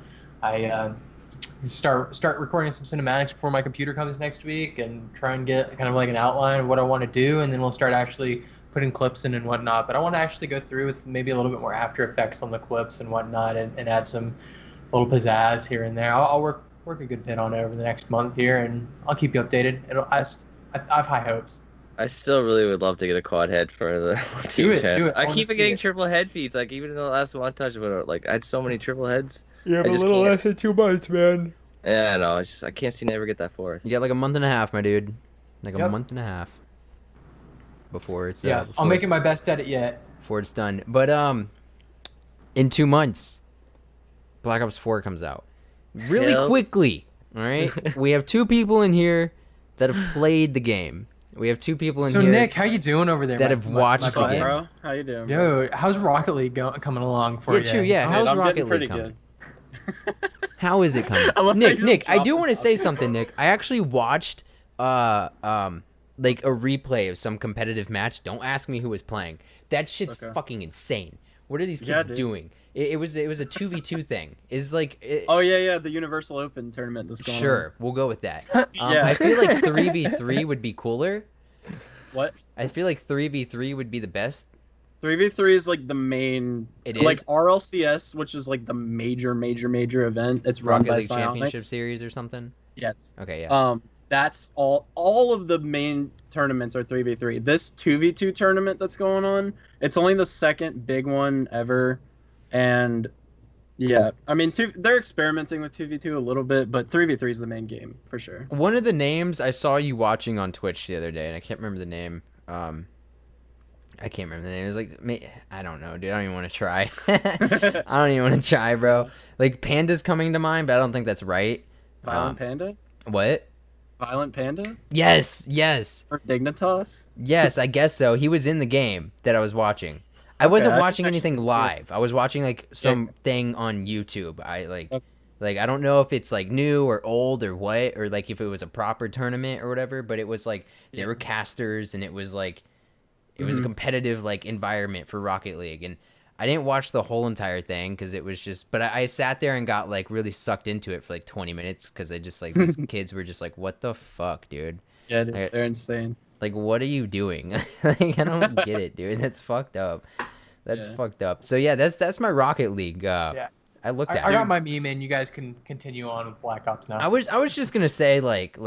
[SPEAKER 2] I start recording some cinematics before my computer comes next week, and try and get kind of like an outline of what I want to do, and then we'll start actually putting clips in and whatnot. But I want to actually go through with maybe a little bit more After Effects on the clips and whatnot, and add some little pizzazz here and there. I'll work a good bit on it over the next month here, and I'll keep you updated. I have high hopes.
[SPEAKER 4] I still really would love to get a quad head for the team
[SPEAKER 2] it,
[SPEAKER 4] chat.
[SPEAKER 2] do it. I
[SPEAKER 4] I
[SPEAKER 2] wanna
[SPEAKER 4] keep
[SPEAKER 2] see
[SPEAKER 4] getting
[SPEAKER 2] it.
[SPEAKER 4] triple head feeds. Like even in the last montage, like I had so many triple heads.
[SPEAKER 3] Yeah,
[SPEAKER 4] but a little less
[SPEAKER 3] than 2 months, man.
[SPEAKER 4] Yeah, I know. I can't seem to ever get that fourth.
[SPEAKER 3] You got like a month and a half, my dude. Like a
[SPEAKER 2] Yep.
[SPEAKER 3] month and a half before it's
[SPEAKER 2] Yeah,
[SPEAKER 3] before
[SPEAKER 2] I'm making
[SPEAKER 3] it's-
[SPEAKER 2] my best edit yet.
[SPEAKER 3] before it's done. But in 2 months, Black Ops 4 comes out. Really
[SPEAKER 4] Hell.
[SPEAKER 3] quickly, all right? We have 2 people in here that have played the game. We have 2 people in
[SPEAKER 2] So
[SPEAKER 3] here
[SPEAKER 2] Nick, how you doing over there?
[SPEAKER 3] that have watched
[SPEAKER 1] What's
[SPEAKER 3] the
[SPEAKER 1] up,
[SPEAKER 3] game.
[SPEAKER 1] bro? How you doing? bro?
[SPEAKER 2] Yo, how's Rocket League coming along for
[SPEAKER 3] Yeah,
[SPEAKER 2] you?
[SPEAKER 3] true, yeah.
[SPEAKER 1] Dude,
[SPEAKER 3] How's
[SPEAKER 1] I'm
[SPEAKER 3] Rocket
[SPEAKER 1] getting pretty
[SPEAKER 3] League coming?
[SPEAKER 1] good.
[SPEAKER 3] How is it coming?
[SPEAKER 1] I love how
[SPEAKER 3] Nick,
[SPEAKER 1] you
[SPEAKER 3] Nick,
[SPEAKER 1] just
[SPEAKER 3] I do
[SPEAKER 1] dropped
[SPEAKER 3] want to
[SPEAKER 1] the
[SPEAKER 3] say
[SPEAKER 1] topic.
[SPEAKER 3] something, Nick. I actually watched like a replay of some competitive match. Don't ask me who was playing. That shit's
[SPEAKER 1] Okay.
[SPEAKER 3] fucking insane. What are these
[SPEAKER 1] Yeah,
[SPEAKER 3] kids
[SPEAKER 1] dude.
[SPEAKER 3] doing? It was a 2v2 thing. Is like
[SPEAKER 1] Oh yeah, the Universal Open tournament that's going
[SPEAKER 3] sure, we'll go with that.
[SPEAKER 1] Yeah.
[SPEAKER 3] I feel like 3v3 would be cooler.
[SPEAKER 1] on. What?
[SPEAKER 3] I feel like 3v3 would be the best.
[SPEAKER 1] 3v3 is like the main.
[SPEAKER 3] It
[SPEAKER 1] Like
[SPEAKER 3] is?
[SPEAKER 1] RLCS, which is like the major event. It's run
[SPEAKER 3] Rocket
[SPEAKER 1] by
[SPEAKER 3] League Championship
[SPEAKER 1] Psionics.
[SPEAKER 3] Series or something.
[SPEAKER 1] Yes.
[SPEAKER 3] Okay, yeah.
[SPEAKER 1] That's all of the main tournaments are 3v3. This 2v2 tournament that's going on, it's only the second big one ever. And yeah, I mean, they're experimenting with 2v2 a little bit, but 3v3 is the main game for sure.
[SPEAKER 3] One of the names I saw you watching on Twitch the other day, and I can't remember the name. I can't remember the name. It was like, I don't know, dude. I don't even want to try. I don't even want to try, bro. Like, Panda's coming to mind, but I don't think that's right.
[SPEAKER 1] Violent Panda?
[SPEAKER 3] What?
[SPEAKER 1] Violent Panda?
[SPEAKER 3] Yes.
[SPEAKER 1] Or Dignitas?
[SPEAKER 3] Yes, I guess so. He was in the game that I was watching. I wasn't
[SPEAKER 1] I can
[SPEAKER 3] watching
[SPEAKER 1] actually
[SPEAKER 3] anything
[SPEAKER 1] see it.
[SPEAKER 3] live. I was watching like some thing on YouTube.
[SPEAKER 1] Okay.
[SPEAKER 3] Like I don't know if it's like new or old or what, or like if it was a proper tournament or whatever, but it was like there were casters, and it was like it was a competitive like environment for Rocket League. And I didn't watch the whole entire thing because it was just, but I sat there and got like really sucked into it for like 20 minutes because I just like these kids were just like, what the fuck, dude?
[SPEAKER 1] Yeah, dude,
[SPEAKER 3] Okay.
[SPEAKER 1] they're insane.
[SPEAKER 3] Like, what are you doing? Like, I don't get it, dude. That's fucked up. That's
[SPEAKER 1] Yeah.
[SPEAKER 3] fucked up. So yeah, that's my Rocket League.
[SPEAKER 2] Yeah.
[SPEAKER 3] I looked at.
[SPEAKER 2] I
[SPEAKER 3] it.
[SPEAKER 2] got my meme in. You guys can continue on with Black Ops now.
[SPEAKER 3] I was just gonna say like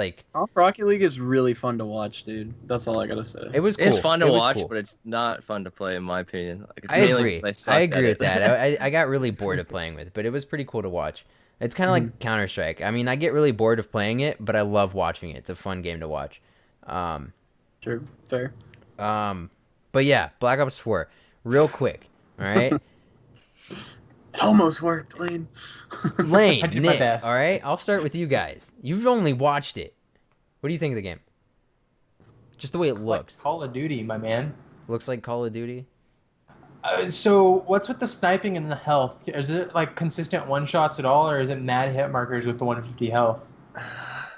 [SPEAKER 1] Rocket League is really fun to watch, dude. That's all I gotta say.
[SPEAKER 3] it was cool.
[SPEAKER 4] It's fun to
[SPEAKER 3] It was
[SPEAKER 4] watch,
[SPEAKER 3] cool.
[SPEAKER 4] but it's not fun to play, in my opinion. Like, it's
[SPEAKER 3] I
[SPEAKER 4] mainly
[SPEAKER 3] agree.
[SPEAKER 4] 'cause suck
[SPEAKER 3] I
[SPEAKER 4] at
[SPEAKER 3] agree with
[SPEAKER 4] it.
[SPEAKER 3] that. I got really bored of playing with it, but it was pretty cool to watch. It's kind of like Counter-Strike. I mean, I get really bored of playing it, but I love watching it. It's a fun game to watch.
[SPEAKER 1] True. Fair.
[SPEAKER 3] But yeah, Black Ops 4, real quick. All right,
[SPEAKER 1] It almost worked, Lane.
[SPEAKER 3] Lane,
[SPEAKER 2] I did my
[SPEAKER 3] Nick.
[SPEAKER 2] best.
[SPEAKER 3] All right, I'll start with you guys. You've only watched it. What do you think of the game? Just the way it
[SPEAKER 2] It's like
[SPEAKER 3] looks.
[SPEAKER 2] Call of Duty, my man.
[SPEAKER 3] Looks like Call of Duty.
[SPEAKER 2] So what's with the sniping and the health? Is it like consistent one shots at all, or is it mad hit markers with the 150 health?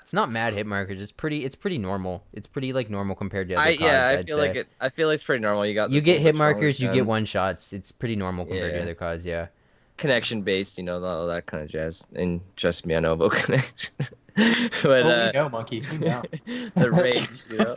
[SPEAKER 3] It's not mad hit markers. It's pretty normal. It's pretty like normal compared to other CODs,
[SPEAKER 4] I
[SPEAKER 3] I'd
[SPEAKER 4] feel
[SPEAKER 3] say.
[SPEAKER 4] like it. I feel like it's pretty normal. You got
[SPEAKER 3] You
[SPEAKER 4] this
[SPEAKER 3] get
[SPEAKER 4] little
[SPEAKER 3] hit
[SPEAKER 4] bit stronger
[SPEAKER 3] markers, you get
[SPEAKER 4] gun,
[SPEAKER 3] one shots. It's pretty normal compared to
[SPEAKER 4] Yeah.
[SPEAKER 3] other CODs, yeah.
[SPEAKER 4] connection based, all that kind of jazz. And trust me, I know about connection. But
[SPEAKER 2] Oh, we know, Monkey. We know.
[SPEAKER 4] the rage, you know.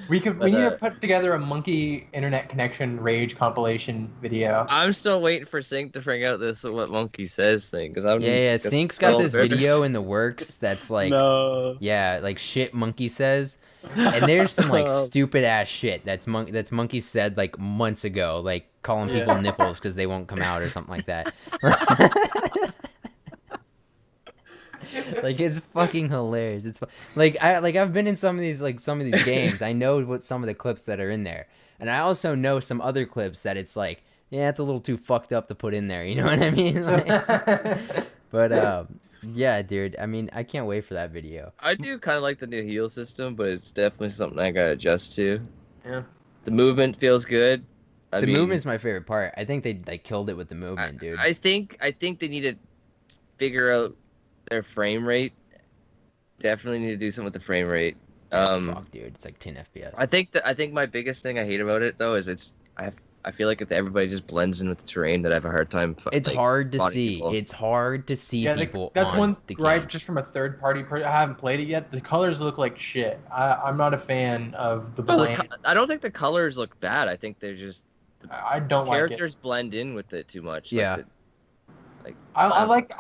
[SPEAKER 2] We
[SPEAKER 4] But,
[SPEAKER 2] need to put together a Monkey internet connection rage compilation video.
[SPEAKER 4] I'm still waiting for Sync to figure out this what Monkey says thing because I'm
[SPEAKER 3] Yeah. Sync's got this video in the works that's like,
[SPEAKER 1] No.
[SPEAKER 3] yeah, like shit Monkey says. And there's some like stupid ass shit that's Monkey said like months ago, like calling people nipples because they won't come out or something like that. Like it's fucking hilarious. It's I've been in some of these games. I know what some of the clips that are in there, and I also know some other clips that it's like, yeah, it's a little too fucked up to put in there. You know what I mean? But yeah, dude. I mean, I can't wait for that video.
[SPEAKER 4] I do kind of like the new heal system, but it's definitely something I gotta adjust to.
[SPEAKER 2] Yeah.
[SPEAKER 4] The movement feels good.
[SPEAKER 3] The movement's my favorite part. I think they killed it with the movement, dude.
[SPEAKER 4] I think they need to figure out their frame rate. Definitely need to do something with the frame rate.
[SPEAKER 3] Fuck, dude, it's like 10 FPS.
[SPEAKER 4] I think my biggest thing I hate about it though is I feel like if everybody just blends in with the terrain, that I have a hard time.
[SPEAKER 3] It's hard to see.
[SPEAKER 4] People.
[SPEAKER 3] It's hard to see people.
[SPEAKER 2] That's
[SPEAKER 3] on
[SPEAKER 2] one
[SPEAKER 3] the
[SPEAKER 2] right.
[SPEAKER 3] game.
[SPEAKER 2] Just from a third party person, I haven't played it yet. The colors look like shit. I'm not a fan of the blend.
[SPEAKER 4] I don't think the colors look bad. I think they're just
[SPEAKER 2] I don't like it.
[SPEAKER 4] Characters blend in with it too much.
[SPEAKER 3] Yeah.
[SPEAKER 2] I like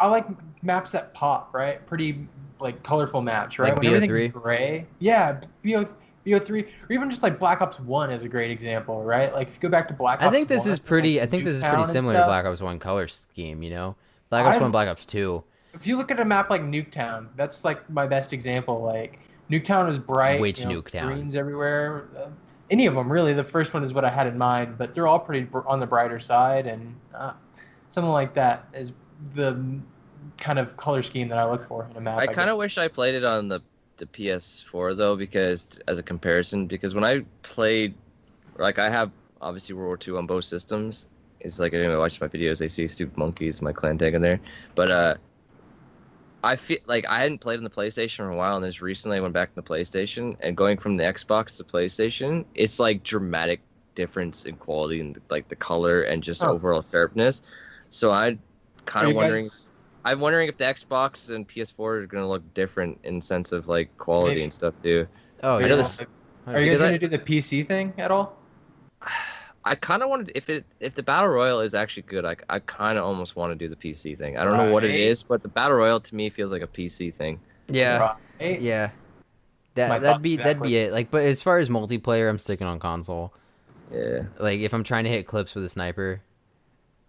[SPEAKER 2] maps that pop, right? Pretty like colorful maps, right?
[SPEAKER 3] Like
[SPEAKER 2] When
[SPEAKER 3] BO3?
[SPEAKER 2] everything's gray. Yeah, BO3, or even just like Black Ops 1 is a great example, right? Like if you go back to Black Ops 1.
[SPEAKER 3] I think this is pretty similar to Black Ops 1 color scheme, you know? Black Ops 1, Black Ops 2.
[SPEAKER 2] If you look at a map like Nuketown, that's like my best example. Like Nuketown is bright,
[SPEAKER 3] Which Nuketown?
[SPEAKER 2] Greens everywhere. Any of them really. The first one is what I had in mind, but they're all pretty on the brighter side, and something like that is the kind of color scheme that I look for in a map.
[SPEAKER 4] I kind of wish I played it on the PS4 though, because as a comparison, because when I played, like I have obviously World War II on both systems. It's like anybody watches my videos, they see stupid monkeys, my clan tag in there. But I feel like I hadn't played on the PlayStation for a while, and this recently I went back to the PlayStation, and going from the Xbox to PlayStation, it's like dramatic difference in quality and like the color and just overall sharpness. So I kind of wondering. I'm wondering if the Xbox and PS4 are gonna look different in sense of like quality and stuff too.
[SPEAKER 3] Oh,
[SPEAKER 2] yeah. Are you guys gonna do the PC thing at all?
[SPEAKER 4] I kind of wanted if the battle royale is actually good, I kind of almost want to do the PC thing. I don't know what it is, but the battle royale to me feels like a PC thing.
[SPEAKER 3] Yeah, yeah. That'd be it. Like, but as far as multiplayer, I'm sticking on console.
[SPEAKER 4] Yeah.
[SPEAKER 3] Like if I'm trying to hit clips with a sniper.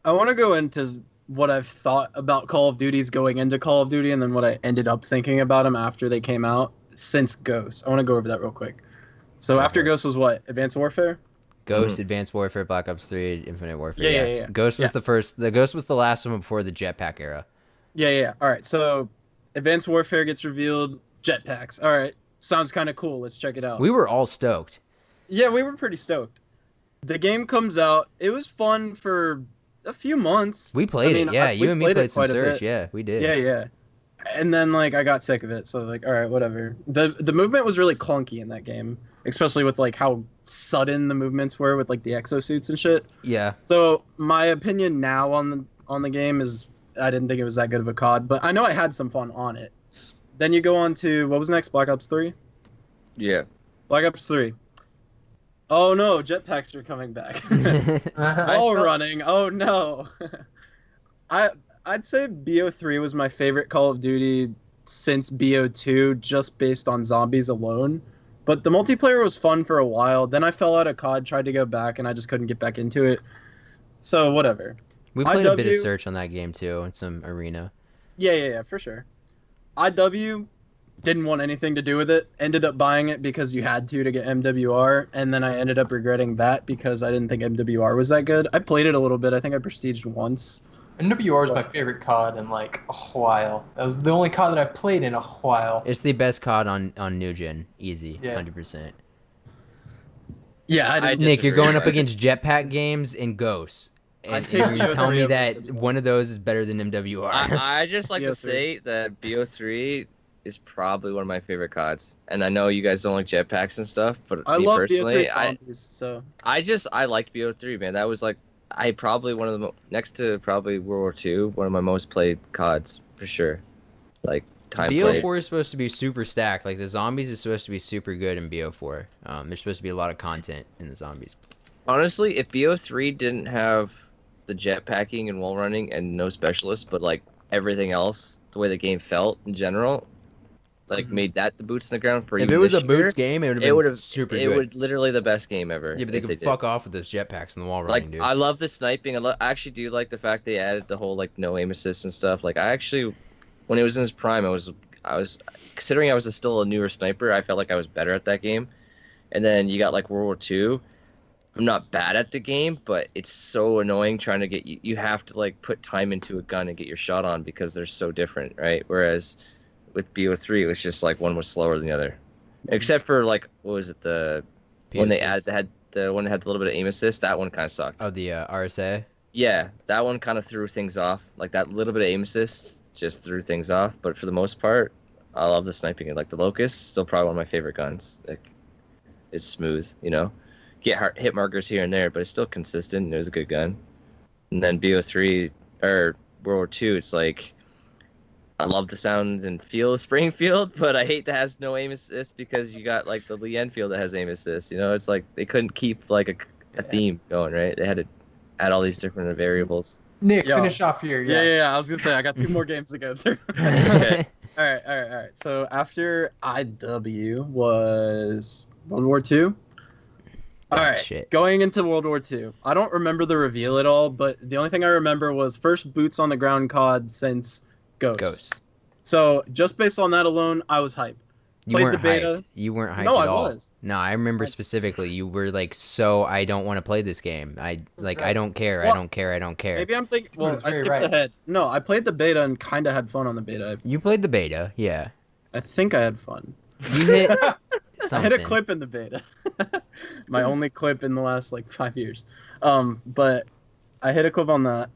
[SPEAKER 1] I want to go into what I've thought about Call of Duties going into Call of Duty, and then what I ended up thinking about them after they came out since Ghost. I want to go over that real quick. So after Ghost was what? Advanced Warfare?
[SPEAKER 3] Ghost, Advanced Warfare, Black Ops 3, Infinite Warfare.
[SPEAKER 1] Yeah.
[SPEAKER 3] Ghost was the first. The Ghost was the last one before the jetpack era.
[SPEAKER 1] Yeah. All right. So Advanced Warfare gets revealed. Jetpacks. All right. Sounds kind of cool. Let's check it out.
[SPEAKER 3] We were all stoked.
[SPEAKER 1] Yeah, we were pretty stoked. The game comes out. It was fun for a few months.
[SPEAKER 3] We played it. Yeah, you and me played some Surge. Yeah, we did.
[SPEAKER 1] Yeah. And then like I got sick of it. So like, all right, whatever. The movement was really clunky in that game, especially with like how sudden the movements were with like the exosuits and shit.
[SPEAKER 3] Yeah.
[SPEAKER 1] So my opinion now on the game is I didn't think it was that good of a COD, but I know I had some fun on it. Then you go on to what was next? Black Ops 3?
[SPEAKER 4] Yeah.
[SPEAKER 1] Black Ops 3. Oh no, jetpacks are coming back. All running. Oh no. I'd say BO3 was my favorite Call of Duty since BO2, just based on zombies alone. But the multiplayer was fun for a while. Then I fell out of COD, tried to go back, and I just couldn't get back into it. So whatever.
[SPEAKER 3] We played a bit of Search on that game too, and some Arena.
[SPEAKER 1] Yeah, for sure. IW didn't want anything to do with it. Ended up buying it because you had to get MWR, and then I ended up regretting that because I didn't think MWR was that good. I played it a little bit. I think I prestiged once.
[SPEAKER 2] MWR is my favorite COD in like a while. That was the only COD that I've played in a while.
[SPEAKER 3] It's the best COD on New Gen. Easy. 100%.
[SPEAKER 1] Yeah,
[SPEAKER 3] Nick, you're going up against jetpack games and Ghosts. And you're telling me that one of those is better than MWR.
[SPEAKER 4] I just like to say that BO3 is probably one of my favorite CODs. And I know you guys don't like jetpacks and stuff, but
[SPEAKER 1] I
[SPEAKER 4] me
[SPEAKER 1] love
[SPEAKER 4] personally,
[SPEAKER 1] BO3 zombies, so
[SPEAKER 4] I liked BO3, man. That was like probably one of the next to probably World War II, one of my most played CODs for sure. Like time played.
[SPEAKER 3] BO4 is supposed to be super stacked. Like the zombies is supposed to be super good in BO4. There's supposed to be a lot of content in the zombies.
[SPEAKER 4] Honestly, if BO3 didn't have the jetpacking and wall running and no specialists, but like everything else, the way the game felt in general, like made that the boots in the ground for
[SPEAKER 3] If
[SPEAKER 4] even
[SPEAKER 3] it was
[SPEAKER 4] this
[SPEAKER 3] a boots
[SPEAKER 4] year,
[SPEAKER 3] game, it
[SPEAKER 4] it
[SPEAKER 3] would
[SPEAKER 4] would
[SPEAKER 3] have been
[SPEAKER 4] have
[SPEAKER 3] super
[SPEAKER 4] it
[SPEAKER 3] good.
[SPEAKER 4] would literally the best game ever.
[SPEAKER 3] Yeah, but they
[SPEAKER 4] if
[SPEAKER 3] could
[SPEAKER 4] did.
[SPEAKER 3] fuck off with those jetpacks and the wall running,
[SPEAKER 4] Like
[SPEAKER 3] dude.
[SPEAKER 4] I love the sniping. I actually do like the fact they added the whole like no aim assist and stuff. Like I actually, when it was in its prime, I was considering I was still a newer sniper. I felt like I was better at that game. And then you got like World War II. I'm not bad at the game, but it's so annoying trying to get you. You have to like put time into a gun and get your shot on because they're so different, right? Whereas with BO3, it was just like one was slower than the other, except for like what was it when they added the one that had a little bit of aim assist. That one kind of sucked.
[SPEAKER 3] Oh, the RSA.
[SPEAKER 4] Yeah, that one kind of threw things off. Like that little bit of aim assist just threw things off. But for the most part, I love the sniping. And like the Locust, still probably one of my favorite guns. Like it's smooth, you know. Get hit markers here and there, but it's still consistent. And it was a good gun. And then BO3 or World War II, it's like I love the sound and feel of Springfield, but I hate that it has no aim assist because you got like the Lee Enfield that has aim assist. You know, it's like they couldn't keep like a theme going, right? They had to add all these different variables.
[SPEAKER 2] Nick,
[SPEAKER 1] Yo.
[SPEAKER 2] finish off here.
[SPEAKER 1] Yeah. I was gonna say I got 2 more games to go through.
[SPEAKER 4] Okay.
[SPEAKER 1] All right. So after IW was World War II. All right,
[SPEAKER 3] Shit.
[SPEAKER 1] going into World War II. I don't remember the reveal at all, but the only thing I remember was first boots on the ground COD since Ghost. So just based on that alone, I was hyped.
[SPEAKER 3] You
[SPEAKER 1] Played
[SPEAKER 3] weren't
[SPEAKER 1] the beta.
[SPEAKER 3] hyped. You weren't hyped
[SPEAKER 1] No,
[SPEAKER 3] at
[SPEAKER 1] I
[SPEAKER 3] all.
[SPEAKER 1] was.
[SPEAKER 3] No, I remember specifically. You were like, so I don't want to play this game. I
[SPEAKER 2] Right.
[SPEAKER 3] don't care.
[SPEAKER 1] Well,
[SPEAKER 3] I don't care. I don't care.
[SPEAKER 1] Maybe I'm thinking. Well,
[SPEAKER 2] was
[SPEAKER 1] I
[SPEAKER 2] very
[SPEAKER 1] skipped
[SPEAKER 2] right.
[SPEAKER 1] ahead. No, I played the beta and kind of had fun on the beta.
[SPEAKER 3] You played the beta, yeah.
[SPEAKER 1] I think I had fun.
[SPEAKER 3] You hit
[SPEAKER 1] I
[SPEAKER 3] something.
[SPEAKER 1] hit a clip in the beta. My only clip in the last like 5 years. But I hit a clip on that.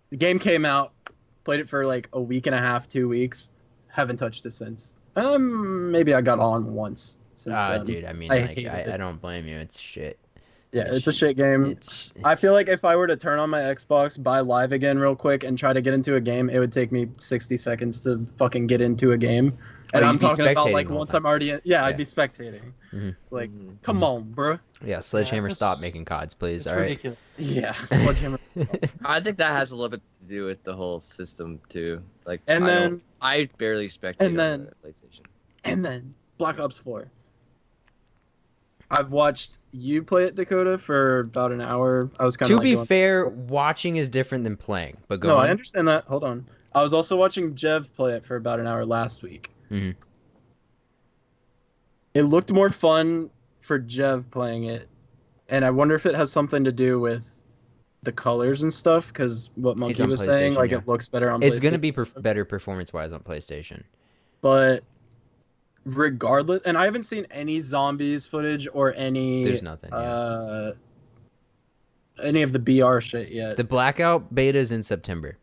[SPEAKER 1] The game came out. Played it for like a week and a half, 2 weeks. Haven't touched it since. Maybe I got on once since then.
[SPEAKER 3] Dude, I mean,
[SPEAKER 1] I
[SPEAKER 3] like,
[SPEAKER 1] hated
[SPEAKER 3] I
[SPEAKER 1] it.
[SPEAKER 3] don't blame you. It's shit.
[SPEAKER 1] Yeah, it's a shit game.
[SPEAKER 3] It's
[SPEAKER 1] I feel like if I were to turn on my Xbox, buy Live again real quick, and try to get into a game, it would take me 60 seconds to fucking get into a game. And
[SPEAKER 3] you'd
[SPEAKER 1] I'm
[SPEAKER 3] be
[SPEAKER 1] talking about
[SPEAKER 3] spectating
[SPEAKER 1] like
[SPEAKER 3] the whole
[SPEAKER 1] once
[SPEAKER 3] time.
[SPEAKER 1] I'm already in. Yeah, I'd be spectating.
[SPEAKER 3] Mhm.
[SPEAKER 1] Like,
[SPEAKER 4] Mhm.
[SPEAKER 1] come on, bro.
[SPEAKER 3] yeah. Sledgehammer,
[SPEAKER 2] Yeah,
[SPEAKER 3] stop
[SPEAKER 2] it's-
[SPEAKER 3] making CODs, please.
[SPEAKER 2] It's
[SPEAKER 3] All right.
[SPEAKER 2] ridiculous.
[SPEAKER 1] Yeah. Sledgehammer.
[SPEAKER 4] I think that has a little bit to do with the whole system too. Like,
[SPEAKER 1] And then-
[SPEAKER 4] I barely spectate
[SPEAKER 1] and
[SPEAKER 4] on
[SPEAKER 1] then-
[SPEAKER 4] the PlayStation.
[SPEAKER 1] And then Black Ops 4. I've watched you play it, Dakoteh, for about an hour. I was kind of
[SPEAKER 3] To
[SPEAKER 1] like
[SPEAKER 3] be
[SPEAKER 1] going,
[SPEAKER 3] fair, watching is different than playing. But go
[SPEAKER 1] no,
[SPEAKER 3] on.
[SPEAKER 1] I understand that. Hold on. I was also watching Jev play it for about an hour last week.
[SPEAKER 3] Mhm.
[SPEAKER 1] It looked more fun for Jev playing it, and I wonder if it has something to do with the colors and stuff. Because what Monkey
[SPEAKER 3] on
[SPEAKER 1] was saying,
[SPEAKER 3] PlayStation,
[SPEAKER 1] like
[SPEAKER 3] yeah.
[SPEAKER 1] it looks better on.
[SPEAKER 3] It's gonna
[SPEAKER 1] PlayStation.
[SPEAKER 3] be better performance-wise on PlayStation.
[SPEAKER 1] But regardless, and I haven't seen any zombies footage or any.
[SPEAKER 3] There's nothing.
[SPEAKER 1] Any of the BR shit yet.
[SPEAKER 3] The Blackout beta is in September.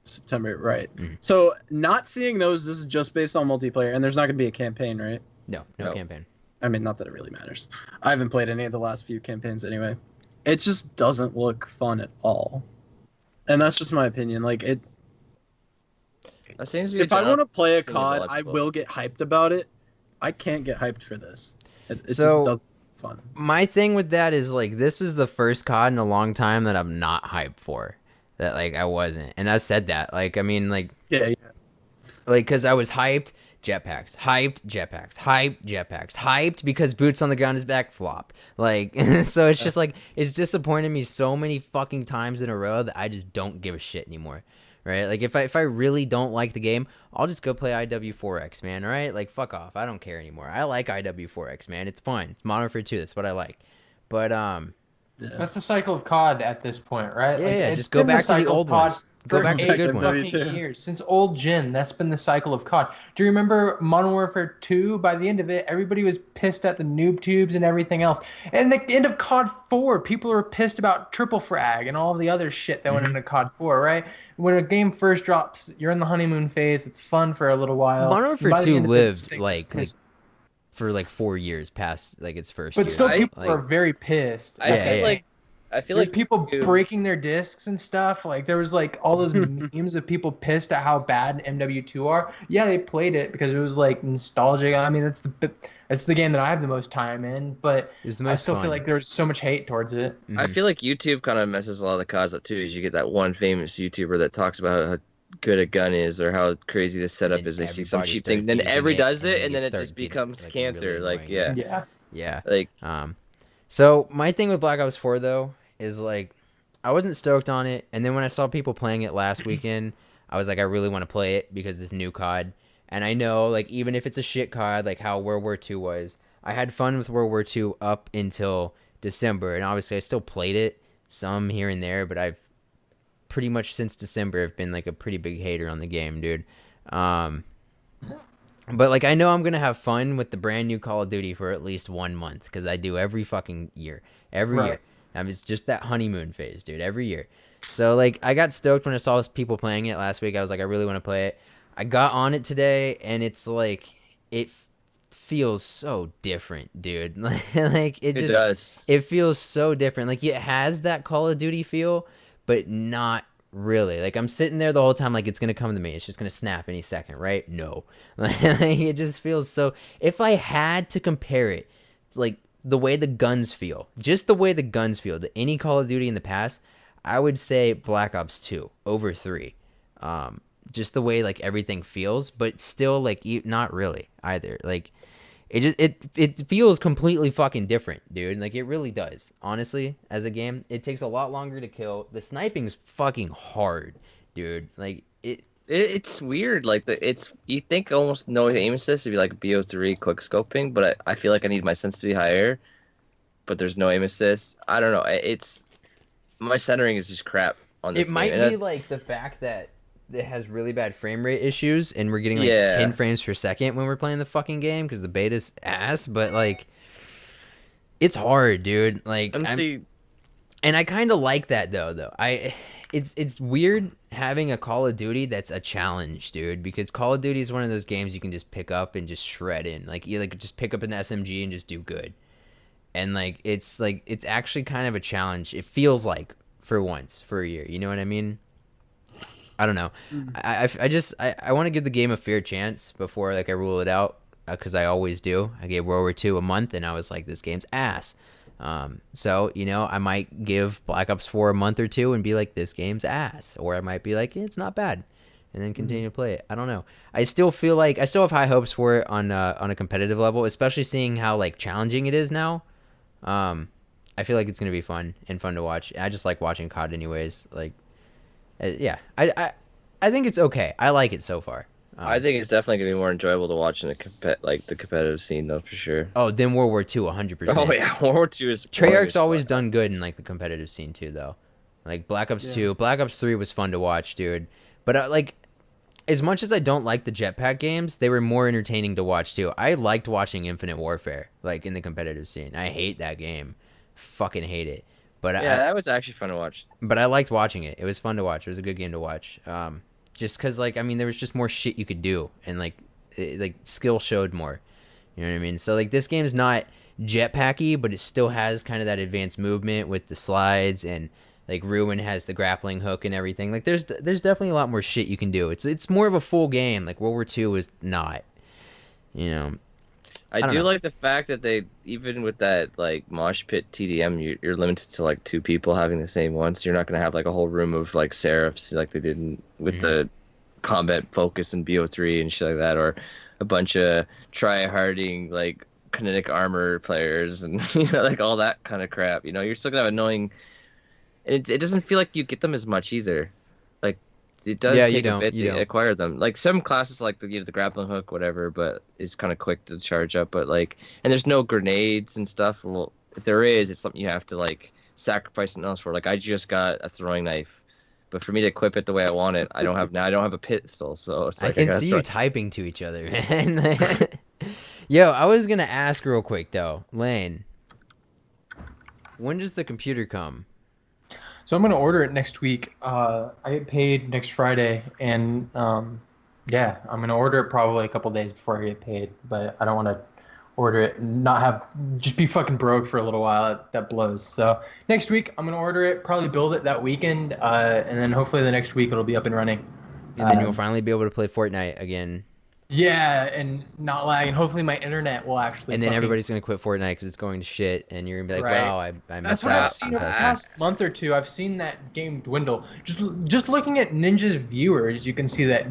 [SPEAKER 1] September, right?
[SPEAKER 3] Mhm.
[SPEAKER 1] So not seeing those. This is just based on multiplayer, and there's not gonna be a campaign, right?
[SPEAKER 3] No
[SPEAKER 4] No.
[SPEAKER 3] campaign.
[SPEAKER 1] I mean, not that it really matters. I haven't played any of the last few campaigns anyway. It just doesn't look fun at all, and that's just my opinion. Like it.
[SPEAKER 4] That seems to be
[SPEAKER 1] If I want to play a
[SPEAKER 4] thing is
[SPEAKER 1] COD, I
[SPEAKER 4] electrical.
[SPEAKER 1] will get hyped about it. I can't get hyped for this. It
[SPEAKER 3] So-
[SPEAKER 1] just doesn't look fun.
[SPEAKER 3] My thing with that is like this is the first COD in a long time that I'm not hyped for. That like I wasn't, and I said that. Like I mean, like
[SPEAKER 1] Yeah.
[SPEAKER 3] because I was hyped. Jetpacks, hyped jetpacks, hyped because boots on the ground is back flop. Like, so it's just like, it's disappointed me so many fucking times in a row that I just don't give a shit anymore. Right? Like, if I really don't like the game, I'll just go play IW4X, man. All right? Like, fuck off. I don't care anymore. I like IW4X, man. It's fun. It's Modern Warfare 2. That's what I like. But,
[SPEAKER 1] Yeah.
[SPEAKER 2] That's the cycle of COD at this point, right?
[SPEAKER 3] yeah,
[SPEAKER 2] it's
[SPEAKER 3] just go
[SPEAKER 2] been
[SPEAKER 3] back to the
[SPEAKER 2] cycle of
[SPEAKER 3] old
[SPEAKER 2] COD
[SPEAKER 3] ones. Go
[SPEAKER 2] for
[SPEAKER 3] back to the
[SPEAKER 2] 8
[SPEAKER 3] good ones.
[SPEAKER 1] Me
[SPEAKER 2] fucking
[SPEAKER 1] too.
[SPEAKER 2] years. Since old Jin, that's been the cycle of COD. Do you remember Modern Warfare 2? By the end of it, everybody was pissed at the noob tubes and everything else. And at the end of COD 4, people were pissed about triple frag and all the other shit that went into COD 4, right? When a game first drops, you're in the honeymoon phase. It's fun for a little while.
[SPEAKER 3] Modern
[SPEAKER 2] and
[SPEAKER 3] Warfare
[SPEAKER 2] by the
[SPEAKER 3] 2
[SPEAKER 2] end of it,
[SPEAKER 3] lived
[SPEAKER 2] it's
[SPEAKER 3] like
[SPEAKER 2] pissed.
[SPEAKER 3] for like 4 years past like its first
[SPEAKER 2] But
[SPEAKER 3] year.
[SPEAKER 2] still,
[SPEAKER 4] I-
[SPEAKER 2] people
[SPEAKER 3] like,
[SPEAKER 2] are very pissed.
[SPEAKER 4] I
[SPEAKER 3] Yeah,
[SPEAKER 4] feel
[SPEAKER 3] yeah.
[SPEAKER 4] like I feel
[SPEAKER 2] There's
[SPEAKER 4] like
[SPEAKER 2] people
[SPEAKER 4] YouTube-
[SPEAKER 2] breaking their discs and stuff. Like there was like all those memes of people pissed at how bad MW2 are. Yeah, they played it because it was like nostalgic. I mean, that's the game that I have the most time in, but
[SPEAKER 3] It was the
[SPEAKER 2] I
[SPEAKER 3] most
[SPEAKER 2] still feel
[SPEAKER 3] fun.
[SPEAKER 2] like there's so much hate towards it.
[SPEAKER 4] I
[SPEAKER 3] Mhm.
[SPEAKER 4] feel like YouTube kind of messes a lot of the cause up too. Is you get that one famous YouTuber that talks about how good a gun is or how crazy the setup
[SPEAKER 3] then
[SPEAKER 4] is. They see some
[SPEAKER 3] everybody
[SPEAKER 4] cheap thing,
[SPEAKER 3] starts
[SPEAKER 4] then
[SPEAKER 3] using
[SPEAKER 4] every
[SPEAKER 3] it,
[SPEAKER 4] does
[SPEAKER 3] and
[SPEAKER 4] it,
[SPEAKER 3] then
[SPEAKER 4] and then it
[SPEAKER 3] start
[SPEAKER 4] just
[SPEAKER 3] getting
[SPEAKER 4] becomes
[SPEAKER 3] like really
[SPEAKER 4] cancer. Like
[SPEAKER 3] annoying.
[SPEAKER 4] yeah,
[SPEAKER 2] Yeah.
[SPEAKER 3] Yeah.
[SPEAKER 4] like
[SPEAKER 3] So my thing with Black Ops 4 though is like I wasn't stoked on it, and then when I saw people playing it last weekend, I was like, I really want to play it because this new COD, and I know like even if it's a shit COD, like how World War II was, I had fun with World War II up until December, and obviously I still played it some here and there, but I've pretty much since December have been like a pretty big hater on the game, dude. Um, but like I know I'm gonna have fun with the brand new Call of Duty for at least 1 month because I do every fucking year, every
[SPEAKER 2] Right.
[SPEAKER 3] year. It's just that honeymoon phase, dude. Every year. So like I got stoked when I saw people playing it last week. I was like, I really want to play it. I got on it today, and it's like it feels so different, dude. Like it
[SPEAKER 4] it
[SPEAKER 3] just
[SPEAKER 4] does.
[SPEAKER 3] it feels so different. Like it has that Call of Duty feel, but not really. Like I'm sitting there the whole time like it's gonna come to me. It's just gonna snap any second, right? No. Like it just feels so. If I had to compare it, like the way the guns feel, just the way the guns feel to any Call of Duty in the past, I would say Black Ops 2 over 3. Just the way like everything feels, but still like not really either. Like it feels completely fucking different, dude. Like it really does. Honestly, as a game, it takes a lot longer to kill. The sniping's fucking hard, dude. Like
[SPEAKER 4] It's weird. Like it's you think almost no aim assist would be like BO3 quick scoping, but I feel like I need my sense to be higher. But there's no aim assist. I don't know. It's my centering is just crap on this
[SPEAKER 3] it
[SPEAKER 4] game.
[SPEAKER 3] might
[SPEAKER 4] And
[SPEAKER 3] be like the fact that it has really bad frame rate issues and we're getting like
[SPEAKER 4] Yeah.
[SPEAKER 3] 10 frames per second when we're playing the fucking game because the beta's ass, but like it's hard, dude. Like
[SPEAKER 4] and see,
[SPEAKER 3] and I kind of like that though. It's weird having a Call of Duty that's a challenge, dude, because Call of Duty is one of those games you can just pick up and just shred in. Like you like just pick up an SMG and just do good. And like it's actually kind of a challenge. It feels like for once for a year. You know what I mean? I don't know. I want to give the game a fair chance before like I rule it out because I always do. I gave World War II a month and I was like, this game's ass. So you know, I might give Black Ops 4 a month or two and be like, this game's ass, or I might be like, it's not bad, and then continue to play it. I don't know. I still feel like I still have high hopes for it on a competitive level, especially seeing how like challenging it is now. I feel like it's gonna be fun to watch. I just like watching COD anyways. Like, yeah, I think it's okay. I like it so far.
[SPEAKER 4] I think it's definitely gonna be more enjoyable to watch in the competitive scene though, for sure.
[SPEAKER 3] Oh, then World War II, 100%.
[SPEAKER 4] Oh yeah, World War II is.
[SPEAKER 3] Treyarch's always done good in like the competitive scene too, though. Like Black Ops 2, Black Ops 3 was fun to watch, dude. But like, as much as I don't like the jetpack games, they were more entertaining to watch too. I liked watching Infinite Warfare, like in the competitive scene. I hate that game, fucking hate it. But
[SPEAKER 4] Yeah, that was actually fun to watch.
[SPEAKER 3] but I liked watching it. It was fun to watch. It was a good game to watch. Just because like I mean there was just more shit you could do and like skill showed more. You know what I mean? So like this game's not jetpacky, but it still has kind of that advanced movement with the slides, and like Ruin has the grappling hook and everything. Like there's definitely a lot more shit you can do. It's more of a full game. Like World War II was not. You know.
[SPEAKER 4] I
[SPEAKER 3] don't
[SPEAKER 4] do
[SPEAKER 3] know.
[SPEAKER 4] like the fact that they, even with that like mosh pit TDM, you're limited to like 2 people having the same one, so you're not gonna have like a whole room of like seraphs like they did with the combat focus in BO3 and shit like that, or a bunch of try-harding like kinetic armor players and you know like all that kind of crap. You know, you're still gonna have annoying. It doesn't feel like you get them as much either. Like it does
[SPEAKER 3] Yeah, you
[SPEAKER 4] take a
[SPEAKER 3] don't,
[SPEAKER 4] bit
[SPEAKER 3] you
[SPEAKER 4] to
[SPEAKER 3] don't.
[SPEAKER 4] acquire them. Like some classes, like the grappling hook, whatever, but it's kind of quick to charge up. But like, and there's no grenades and stuff. Well, if there is, it's something you have to like sacrifice something else for. Like I just got a throwing knife, but for me to equip it the way I want it, I don't have a pistol. So it's
[SPEAKER 3] I
[SPEAKER 4] like
[SPEAKER 3] can
[SPEAKER 4] gotta
[SPEAKER 3] see
[SPEAKER 4] throw-
[SPEAKER 3] you typing to each other, man. Yo, I was gonna ask real quick though, Lane. When does the computer come?
[SPEAKER 2] So I'm gonna order it next week. I get paid next Friday, and yeah, I'm gonna order it probably a couple days before I get paid. But I don't want to order it and just be fucking broke for a little while. That blows. So next week I'm gonna order it, probably build it that weekend, and then hopefully the next week it'll be up and running.
[SPEAKER 3] And then you'll finally be able to play Fortnite again.
[SPEAKER 2] Yeah, and not lag, and hopefully my internet will actually.
[SPEAKER 3] And then everybody's gonna quit Fortnite because it's going to shit, and you're gonna be like,
[SPEAKER 2] Right.
[SPEAKER 3] "Wow, I
[SPEAKER 2] That's
[SPEAKER 3] missed
[SPEAKER 2] what
[SPEAKER 3] out."
[SPEAKER 2] I've seen over the past month or two. I've seen that game dwindle. Just looking at Ninja's viewers, you can see that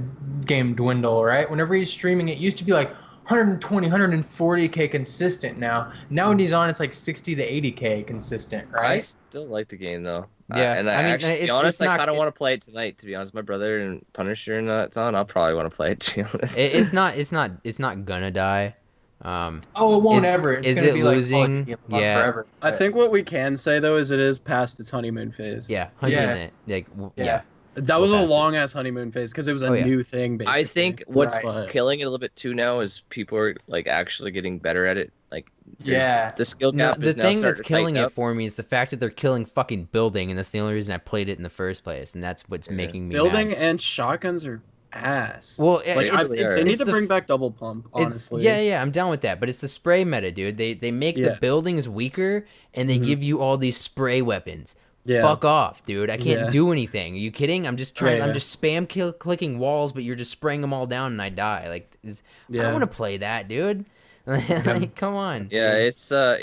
[SPEAKER 2] game dwindle, right? Whenever he's streaming, it used to be like 120, 140K consistent now. Now when he's on, it's like 60 to 80K consistent,
[SPEAKER 4] I
[SPEAKER 2] right?
[SPEAKER 4] still like the game though.
[SPEAKER 3] Yeah,
[SPEAKER 4] And
[SPEAKER 3] I mean,
[SPEAKER 4] actually, to be
[SPEAKER 3] it's
[SPEAKER 4] honest, I
[SPEAKER 3] not-
[SPEAKER 4] kind of want to play it tonight. To be honest, my brother and Punisher and that's on. I'll probably want to play it. To be honest,
[SPEAKER 3] It's not gonna die.
[SPEAKER 2] Oh, it won't ever. It's
[SPEAKER 3] is
[SPEAKER 2] gonna
[SPEAKER 3] it
[SPEAKER 2] be
[SPEAKER 3] losing?
[SPEAKER 2] Like,
[SPEAKER 3] Yeah.
[SPEAKER 2] forever.
[SPEAKER 1] I think what we can say though is it is past its honeymoon phase.
[SPEAKER 3] Yeah, 100%. Like,
[SPEAKER 2] Yeah.
[SPEAKER 1] That was a
[SPEAKER 3] We'll pass it.
[SPEAKER 1] long ass honeymoon phase because it was a
[SPEAKER 3] Oh, yeah.
[SPEAKER 1] new thing. Basically.
[SPEAKER 4] I think what's
[SPEAKER 2] Right.
[SPEAKER 4] killing it a little bit too now is people are like actually getting better at it. Like,
[SPEAKER 2] Yeah.
[SPEAKER 4] the skill
[SPEAKER 3] No,
[SPEAKER 4] gap
[SPEAKER 3] the
[SPEAKER 4] is now
[SPEAKER 3] thing
[SPEAKER 4] starting
[SPEAKER 3] that's
[SPEAKER 4] to
[SPEAKER 3] killing
[SPEAKER 4] tighten
[SPEAKER 3] it
[SPEAKER 4] up.
[SPEAKER 3] for me is the fact that they're killing fucking building, and that's the only reason I played it in the first place, and that's what's
[SPEAKER 4] Yeah.
[SPEAKER 3] making me
[SPEAKER 1] building
[SPEAKER 3] mad.
[SPEAKER 1] and shotguns are ass.
[SPEAKER 3] Well,
[SPEAKER 1] like,
[SPEAKER 3] it's
[SPEAKER 1] they need to
[SPEAKER 3] the
[SPEAKER 1] bring back double pump.
[SPEAKER 3] It's-
[SPEAKER 1] Honestly,
[SPEAKER 3] yeah, I'm down with that. But it's the spray meta, dude. They make the
[SPEAKER 1] Yeah.
[SPEAKER 3] buildings weaker, and they
[SPEAKER 1] Mhm.
[SPEAKER 3] give you all these spray weapons.
[SPEAKER 1] yeah.
[SPEAKER 3] Fuck off, dude. I can't
[SPEAKER 1] Yeah.
[SPEAKER 3] do anything. Are you kidding? I'm just trying.
[SPEAKER 1] Yeah,
[SPEAKER 3] I'm
[SPEAKER 1] yeah.
[SPEAKER 3] just spam clicking walls, but you're just spraying them all down, and I die. Like, I
[SPEAKER 1] Yeah.
[SPEAKER 3] don't want to play that, dude. Like, come on.
[SPEAKER 4] Yeah, it's hard.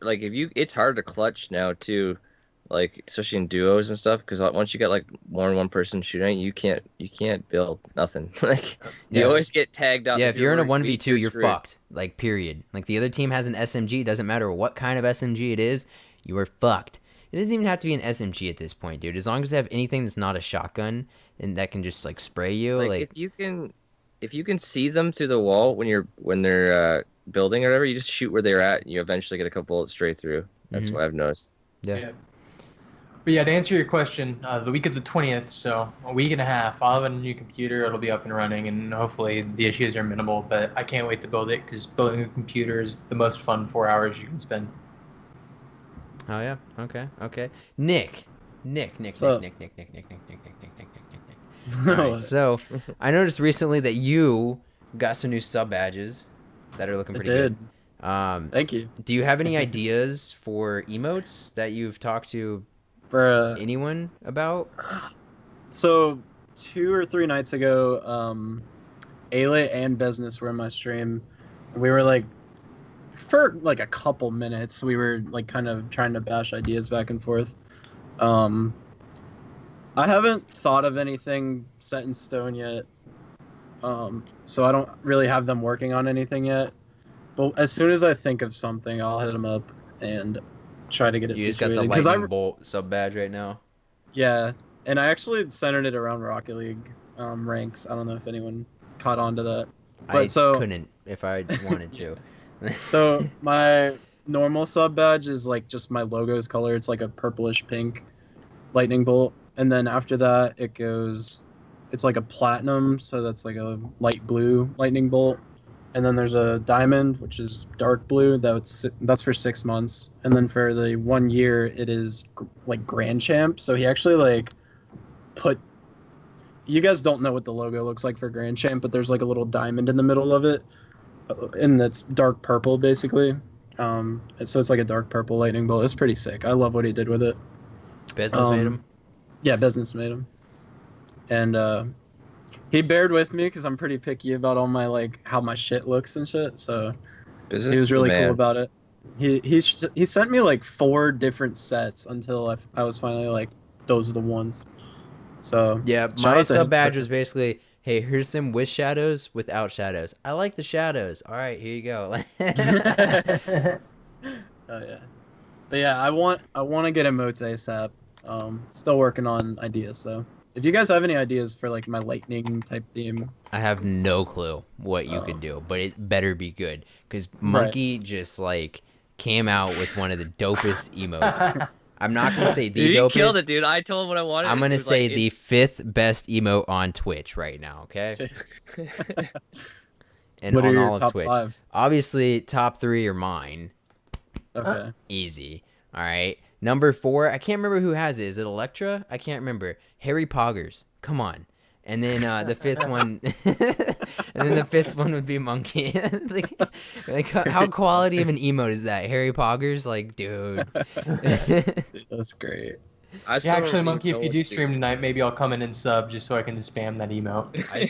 [SPEAKER 4] Like it's hard to clutch now too, like especially in duos and stuff. Because once you get like more than one person shooting, you can't build nothing. Like you
[SPEAKER 3] Yeah.
[SPEAKER 4] always get tagged out.
[SPEAKER 3] Yeah, if you're in a 1v2, you're
[SPEAKER 4] screwed.
[SPEAKER 3] fucked. Like, period. Like, the other team has an SMG. It doesn't matter what kind of SMG it is. You are fucked. It doesn't even have to be an SMG at this point, dude. As long as they have anything that's not a shotgun and that can just, like, spray you, like
[SPEAKER 4] if you can see them through the wall when they're building or whatever, you just shoot where they're at. And you eventually get a couple bullets straight through. That's
[SPEAKER 3] Mhm.
[SPEAKER 4] what I've noticed.
[SPEAKER 3] yeah.
[SPEAKER 2] But yeah, to answer your question, the week of the 20th, so a week and a half, I'll have a new computer. It'll be up and running, and hopefully the issues are minimal. But I can't wait to build it because building a computer is the most fun 4 hours you can spend.
[SPEAKER 3] Oh, yeah. Okay. Nick.
[SPEAKER 1] So-
[SPEAKER 3] All right, so I noticed recently that you got some new sub badges that are looking
[SPEAKER 1] I
[SPEAKER 3] pretty
[SPEAKER 1] did.
[SPEAKER 3] good.
[SPEAKER 1] Thank you
[SPEAKER 3] Do you have any ideas for emotes that you've talked to
[SPEAKER 1] for.
[SPEAKER 3] anyone about?
[SPEAKER 1] So 2 or 3 nights ago, Ayla and Business were in my stream. We were like, for like a couple minutes, we were like kind of trying to bash ideas back and forth. I haven't thought of anything set in stone yet. So I don't really have them working on anything yet. But as soon as I think of something, I'll hit them up and try to get it
[SPEAKER 3] You just got
[SPEAKER 1] situated.
[SPEAKER 3] the
[SPEAKER 1] 'Cause
[SPEAKER 3] lightning bolt sub badge right now.
[SPEAKER 1] Yeah, and I actually centered it around Rocket League ranks. I don't know if anyone caught on to that. But
[SPEAKER 3] I
[SPEAKER 1] so-
[SPEAKER 3] couldn't if I wanted to.
[SPEAKER 1] So my normal sub badge is like just my logo's color. It's like a purplish pink lightning bolt. And then after that, it's like a platinum. So that's like a light blue lightning bolt. And then there's a diamond, which is dark blue. That's for 6 months. And then for the 1 year, it is like Grand Champ. So he actually like put. You guys don't know what the logo looks like for Grand Champ, but there's like a little diamond in the middle of it, and that's dark purple basically. So it's like a dark purple lightning bolt. It's pretty sick. I love what he did with it.
[SPEAKER 3] Business made him.
[SPEAKER 1] Yeah, Business made him. And he bared with me because I'm pretty picky about all my like how my shit looks and shit. So he was really cool about it. He sent me like 4 different sets until I was finally like, those are the ones. So
[SPEAKER 3] Yeah,
[SPEAKER 1] shout
[SPEAKER 3] my
[SPEAKER 1] out to
[SPEAKER 3] sub
[SPEAKER 1] him.
[SPEAKER 3] badge was basically, hey, here's some with shadows, without shadows. I like the shadows. All right, here you go.
[SPEAKER 1] Oh yeah, but yeah, I want to get emotes ASAP. Still working on ideas though. If you guys have any ideas for like my lightning type theme,
[SPEAKER 3] I have no clue what you could do, but it better be good because Monkey just like came out with one of the dopest emotes. I'm not gonna say the
[SPEAKER 4] You
[SPEAKER 3] dopest.
[SPEAKER 4] killed it, dude. I told him what I wanted.
[SPEAKER 3] I'm
[SPEAKER 4] It
[SPEAKER 3] gonna
[SPEAKER 4] was
[SPEAKER 3] say
[SPEAKER 4] like,
[SPEAKER 3] the 5th best emote on Twitch right now. Okay, and
[SPEAKER 1] what are
[SPEAKER 3] on
[SPEAKER 1] your
[SPEAKER 3] all of
[SPEAKER 1] top
[SPEAKER 3] Twitch.
[SPEAKER 1] 5?
[SPEAKER 3] Obviously, top 3 are mine.
[SPEAKER 1] Okay.
[SPEAKER 3] Easy. All right. Number 4, I can't remember who has it. Is it Electra? I can't remember. Harry Poggers. Come on. And then the fifth one, and then the fifth one would be monkey. like how quality of an emote is that? Harry Poggers, like, dude.
[SPEAKER 1] That's great.
[SPEAKER 4] I
[SPEAKER 2] Yeah,
[SPEAKER 4] still
[SPEAKER 2] actually,
[SPEAKER 4] don't
[SPEAKER 2] Monkey,
[SPEAKER 4] know
[SPEAKER 2] if you
[SPEAKER 4] what
[SPEAKER 2] do
[SPEAKER 4] to
[SPEAKER 2] stream tonight, maybe I'll come in and sub just so I can spam that emote.
[SPEAKER 3] I
[SPEAKER 4] Yeah,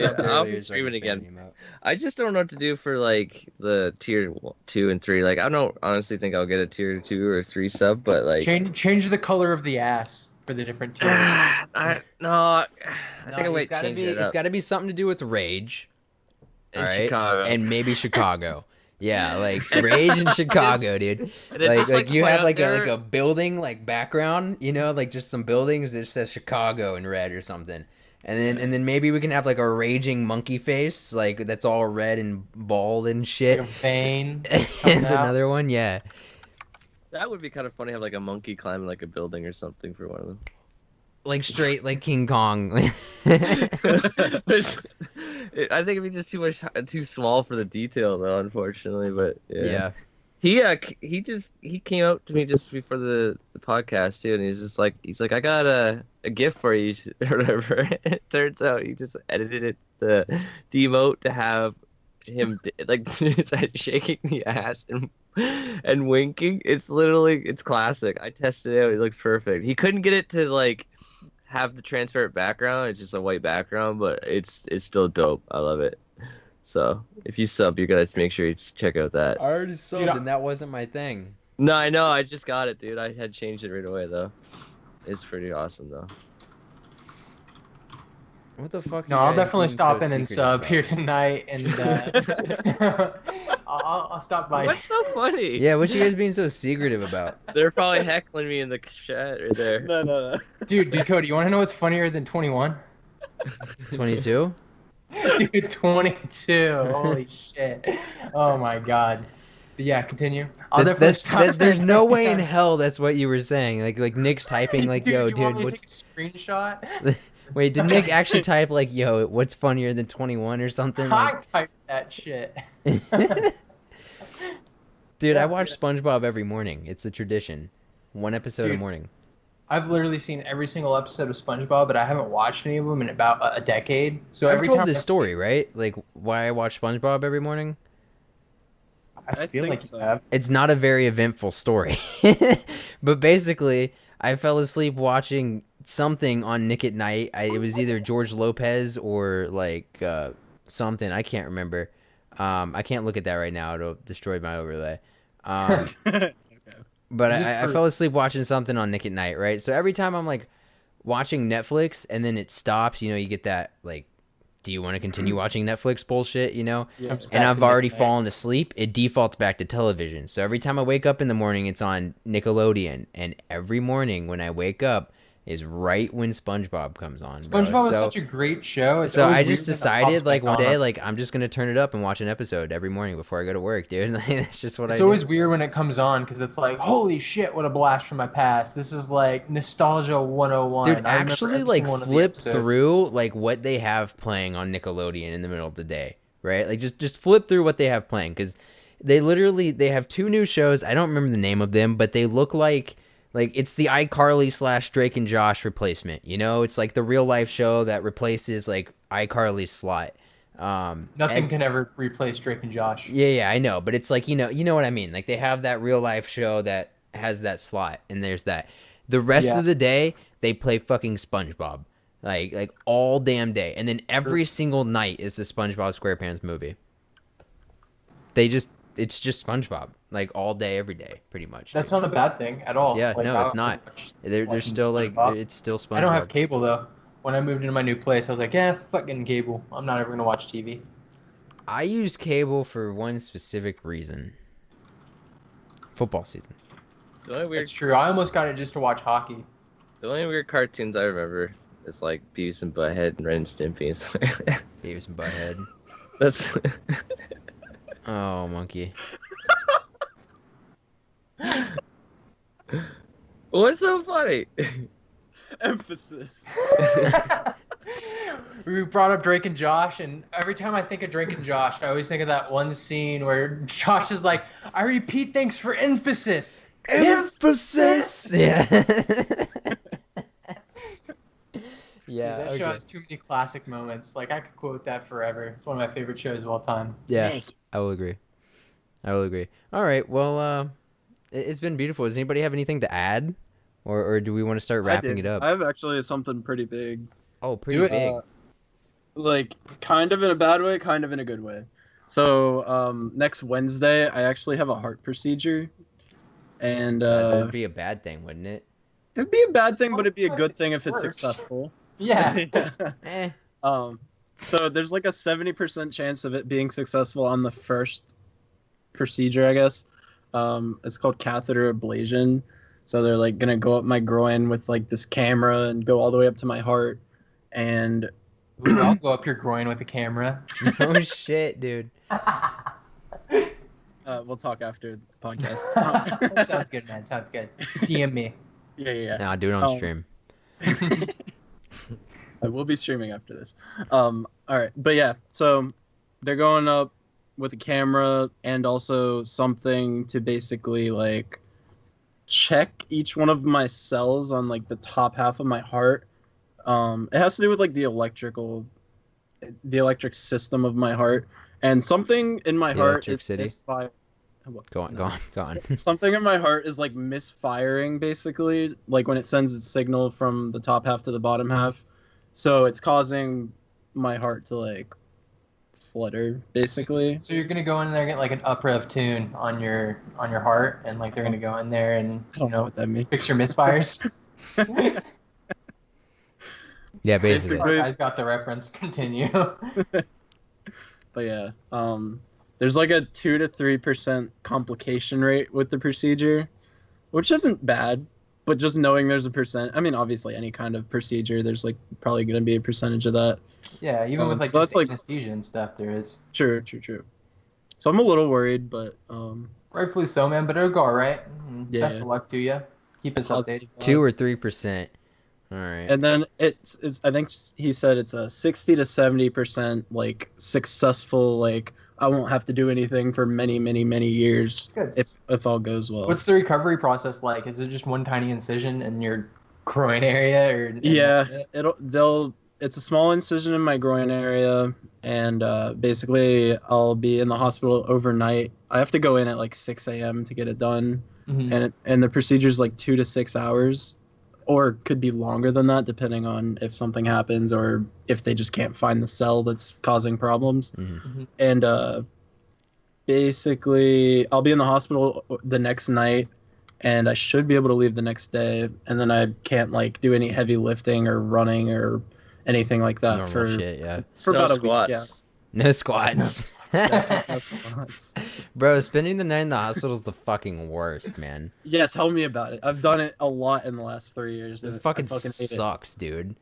[SPEAKER 3] subbed
[SPEAKER 4] I'll
[SPEAKER 3] earlier,
[SPEAKER 4] be
[SPEAKER 3] so I can
[SPEAKER 4] streaming
[SPEAKER 3] spam
[SPEAKER 4] again.
[SPEAKER 3] the emote.
[SPEAKER 4] I just don't know what to do for like the tier 2 and 3. Like I don't honestly think I'll get a tier 2 or 3 sub, but like
[SPEAKER 2] Change the color of the ass for the different tiers.
[SPEAKER 4] I think I might
[SPEAKER 3] it's gotta
[SPEAKER 4] change
[SPEAKER 3] be.
[SPEAKER 4] it
[SPEAKER 3] It's
[SPEAKER 4] up.
[SPEAKER 3] got to be something to do with rage.
[SPEAKER 4] In
[SPEAKER 3] All right,
[SPEAKER 4] Chicago.
[SPEAKER 3] and maybe Chicago. Yeah, like rage in Chicago, dude.
[SPEAKER 4] And then
[SPEAKER 3] Like
[SPEAKER 4] just,
[SPEAKER 3] like you
[SPEAKER 4] point
[SPEAKER 3] have
[SPEAKER 4] out
[SPEAKER 3] like
[SPEAKER 4] there-
[SPEAKER 3] a building like background, you know, like just some buildings that says Chicago in red or something. And then maybe we can have like a raging monkey face, like that's all red and bald and shit.
[SPEAKER 2] Like a vein.
[SPEAKER 3] Is
[SPEAKER 2] out.
[SPEAKER 3] another one, yeah.
[SPEAKER 4] That would be kind of funny. Have like a monkey climbing like a building or something for one of them.
[SPEAKER 3] Like straight like King Kong.
[SPEAKER 4] I think it'd be just too small for the detail though, unfortunately. But
[SPEAKER 3] Yeah.
[SPEAKER 4] He came out to me just before the podcast too, and he's like I got a gift for you or whatever. It turns out he just edited it the emote to have him like shaking the ass and winking. It's classic. I tested it out. It looks perfect. He couldn't get it to like have the transparent background. It's just a white background, but it's still dope. I love it. So if you sub, you gotta make sure you check out that.
[SPEAKER 3] I already subbed
[SPEAKER 2] Dude,
[SPEAKER 3] and that wasn't my thing.
[SPEAKER 4] No, I know. I just got it, dude. I had changed it right away though. It's pretty awesome though.
[SPEAKER 3] What the fuck?
[SPEAKER 2] No,
[SPEAKER 3] you
[SPEAKER 2] I'll
[SPEAKER 3] guys
[SPEAKER 2] definitely
[SPEAKER 3] being
[SPEAKER 2] stop
[SPEAKER 3] so
[SPEAKER 2] in and
[SPEAKER 3] secretive
[SPEAKER 2] sub
[SPEAKER 3] about?
[SPEAKER 2] here tonight, and I'll stop by.
[SPEAKER 4] What's so funny?
[SPEAKER 3] Yeah, what you guys being so secretive about?
[SPEAKER 4] They're probably heckling me in the chat right there.
[SPEAKER 1] No.
[SPEAKER 2] Dude, Dakoteh, you want to know what's funnier than 21?
[SPEAKER 3] 22?
[SPEAKER 2] Dude, 22. Holy shit. Oh my god. But yeah, continue. I'll definitely stop.
[SPEAKER 3] There's no way in hell that's what you were saying. Like Nick's typing like,
[SPEAKER 2] Dude,
[SPEAKER 3] yo,
[SPEAKER 2] you want
[SPEAKER 3] dude,
[SPEAKER 2] me to
[SPEAKER 3] what's...
[SPEAKER 2] take a screenshot?
[SPEAKER 3] Wait, did Nick actually type like, yo, what's funnier than 21 or something?
[SPEAKER 2] I
[SPEAKER 3] Like...
[SPEAKER 2] typed that shit.
[SPEAKER 3] Dude, I watch SpongeBob every morning. It's a tradition. One episode a
[SPEAKER 2] Dude,
[SPEAKER 3] morning.
[SPEAKER 2] I've literally seen every single episode of SpongeBob, but I haven't watched any of them in about a decade. So
[SPEAKER 3] I've
[SPEAKER 2] every
[SPEAKER 3] told
[SPEAKER 2] time
[SPEAKER 3] this
[SPEAKER 2] I see-
[SPEAKER 3] story, right? Like why I watch SpongeBob every morning.
[SPEAKER 2] I
[SPEAKER 1] I
[SPEAKER 2] feel
[SPEAKER 1] think
[SPEAKER 2] like
[SPEAKER 1] so.
[SPEAKER 2] you have.
[SPEAKER 3] It's not a very eventful story. But basically, I fell asleep watching something on Nick at Night. It was either George Lopez or like something. I can't remember. I can't look at that right now. It'll destroy my overlay.
[SPEAKER 1] Okay.
[SPEAKER 3] But
[SPEAKER 2] Just
[SPEAKER 3] I
[SPEAKER 2] for-
[SPEAKER 3] fell asleep watching something on Nick at Night, right? So every time I'm like watching Netflix and then it stops, you know, you get that like, do you want to continue watching Netflix bullshit, you know?
[SPEAKER 1] Yeah.
[SPEAKER 2] Comes
[SPEAKER 3] And
[SPEAKER 2] back
[SPEAKER 3] I've
[SPEAKER 2] to Nick
[SPEAKER 3] already
[SPEAKER 2] at Night.
[SPEAKER 3] fallen asleep. It defaults back to television. So every time I wake up in the morning, it's on Nickelodeon. And every morning when I wake up is right when SpongeBob comes on. Bro.
[SPEAKER 2] SpongeBob is
[SPEAKER 3] so,
[SPEAKER 2] such a great show. It's
[SPEAKER 3] so
[SPEAKER 2] always
[SPEAKER 3] I
[SPEAKER 2] weird
[SPEAKER 3] just
[SPEAKER 2] when it
[SPEAKER 3] decided
[SPEAKER 2] pops
[SPEAKER 3] like
[SPEAKER 2] back
[SPEAKER 3] one day,
[SPEAKER 2] on.
[SPEAKER 3] like I'm just gonna turn it up and watch an episode every morning before I go to work, dude. Like, that's just what
[SPEAKER 2] It's
[SPEAKER 3] I
[SPEAKER 2] always
[SPEAKER 3] do.
[SPEAKER 2] weird when it comes on because it's like, holy shit, what a blast from my past. This is like nostalgia 101.
[SPEAKER 3] Dude,
[SPEAKER 2] I remember
[SPEAKER 3] actually,
[SPEAKER 2] every
[SPEAKER 3] like
[SPEAKER 2] single one of the
[SPEAKER 3] flip
[SPEAKER 2] episodes.
[SPEAKER 3] through like what they have playing on Nickelodeon in the middle of the day, right? Like just flip through what they have playing because they have two new shows. I don't remember the name of them, but they look like it's the iCarly / Drake and Josh replacement. You know, it's like the real life show that replaces like iCarly's slot.
[SPEAKER 2] Nothing can ever replace Drake and Josh.
[SPEAKER 3] Yeah, I know, but it's like you know what I mean. Like they have that real life show that has that slot, and there's that. The rest
[SPEAKER 2] Yeah.
[SPEAKER 3] of the day, they play fucking SpongeBob, like all damn day, and then every single night is the SpongeBob SquarePants movie. It's just SpongeBob, like all day, every day, pretty much.
[SPEAKER 2] That's not a bad thing at all.
[SPEAKER 3] Yeah,
[SPEAKER 2] Like,
[SPEAKER 3] no,
[SPEAKER 2] I
[SPEAKER 3] it's
[SPEAKER 2] don't
[SPEAKER 3] not.
[SPEAKER 2] watch-
[SPEAKER 3] They're
[SPEAKER 2] watching
[SPEAKER 3] still like
[SPEAKER 2] SpongeBob.
[SPEAKER 3] it's still SpongeBob.
[SPEAKER 2] I don't have cable though. When I moved into my new place, I was like, yeah, fuck getting cable. I'm not ever gonna watch TV.
[SPEAKER 3] I use cable for one specific reason. Football season.
[SPEAKER 4] The only weird,
[SPEAKER 2] It's true. I almost got it just to watch hockey.
[SPEAKER 4] the only weird cartoons I remember is like Beavis and Butthead and Ren and Stimpy and stuff like that.
[SPEAKER 3] Beavis and Butthead.
[SPEAKER 4] That's
[SPEAKER 3] Oh, monkey.
[SPEAKER 4] what's so funny.
[SPEAKER 1] Emphasis.
[SPEAKER 2] We brought up Drake and Josh, and every time I think of Drake and Josh, I always think of that one scene where Josh is like, I repeat, thanks for emphasis.
[SPEAKER 3] Emphasis. Yeah. Yeah.
[SPEAKER 2] That show has too many classic moments. Like I could quote that forever. It's one of my favorite shows of all time.
[SPEAKER 3] Yeah.
[SPEAKER 1] Nick.
[SPEAKER 3] I will agree. All right. Well, it's been beautiful. Does anybody have anything to add, or do we want to start wrapping it up?
[SPEAKER 1] I have actually something pretty big.
[SPEAKER 3] Oh, pretty
[SPEAKER 2] Do it.
[SPEAKER 3] big.
[SPEAKER 1] Like kind of in a bad way, kind of in a good way. So next Wednesday, I actually have a heart procedure, and
[SPEAKER 3] That'd be a bad thing, wouldn't it?
[SPEAKER 1] it'd be a bad thing, but it'd be a good thing if it's
[SPEAKER 2] Works.
[SPEAKER 1] successful.
[SPEAKER 2] Yeah.
[SPEAKER 3] Eh.
[SPEAKER 1] So there's like a 70% chance of it being successful on the first procedure, I guess. It's called catheter ablation. So they're like gonna go up my groin with like this camera and go all the way up to my heart, and
[SPEAKER 2] Ooh, I'll go up your groin with a camera.
[SPEAKER 3] Oh shit, dude.
[SPEAKER 1] we'll talk after the podcast.
[SPEAKER 2] Sounds good, man. Sounds good. DM me.
[SPEAKER 1] Yeah.
[SPEAKER 3] Nah, do it on stream.
[SPEAKER 1] I will be streaming after this. All right, but yeah, so they're going up with a camera and also something to basically like check each one of my cells on like the top half of my heart. It has to do with like the electric system of my heart, and something in my heart is
[SPEAKER 3] electricity.
[SPEAKER 1] misfiring.
[SPEAKER 3] Go on.
[SPEAKER 1] Something in my heart is like misfiring, basically, like when it sends its signal from the top half to the bottom half. So it's causing my heart to like flutter, basically.
[SPEAKER 2] So you're gonna go in there and get like an up rev tune on your heart, and like they're gonna go in there and
[SPEAKER 1] I don't know what that means.
[SPEAKER 2] fix your misfires.
[SPEAKER 3] Yeah, basically.
[SPEAKER 2] Our guys got the reference. Continue.
[SPEAKER 1] But yeah, there's like a 2 to 3% complication rate with the procedure, which isn't bad. But just knowing there's a percent, I mean, obviously any kind of procedure, there's like probably going to be a percentage of that.
[SPEAKER 2] Yeah, even with like
[SPEAKER 1] so that's like
[SPEAKER 2] anesthesia and stuff, there is.
[SPEAKER 1] True. So I'm a little worried, but
[SPEAKER 2] Rightfully so, man. But it'll go all right.
[SPEAKER 1] Yeah.
[SPEAKER 2] Best of luck to you. Keep us updated.
[SPEAKER 3] 2 or 3%. All right.
[SPEAKER 1] And then it's I think he said it's a 60 to 70% like successful, like I won't have to do anything for many years
[SPEAKER 2] Good.
[SPEAKER 1] if all goes well.
[SPEAKER 2] What's the recovery process like? Is it just one tiny incision in your groin area, or?
[SPEAKER 1] Yeah, it's a small incision in my groin area, and basically I'll be in the hospital overnight. I have to go in at like 6 a.m. to get it done, and the procedure's like 2 to 6 hours, or could be longer than that depending on if something happens or if they just can't find the cell that's causing problems. And basically I'll be in the hospital the next night, and I should be able to leave the next day, and then I can't like do any heavy lifting or running or anything like that
[SPEAKER 3] Normal
[SPEAKER 1] for
[SPEAKER 3] shit, yeah.
[SPEAKER 1] for
[SPEAKER 4] No
[SPEAKER 1] about
[SPEAKER 4] squats.
[SPEAKER 1] a week.
[SPEAKER 3] No squats.
[SPEAKER 1] No squats.
[SPEAKER 3] Bro, spending the night in the hospital is the fucking worst, man.
[SPEAKER 1] Yeah, tell me about it. I've done it a lot in the last 3 years.
[SPEAKER 3] It
[SPEAKER 1] and
[SPEAKER 3] fucking
[SPEAKER 1] I hate it.
[SPEAKER 3] sucks, dude.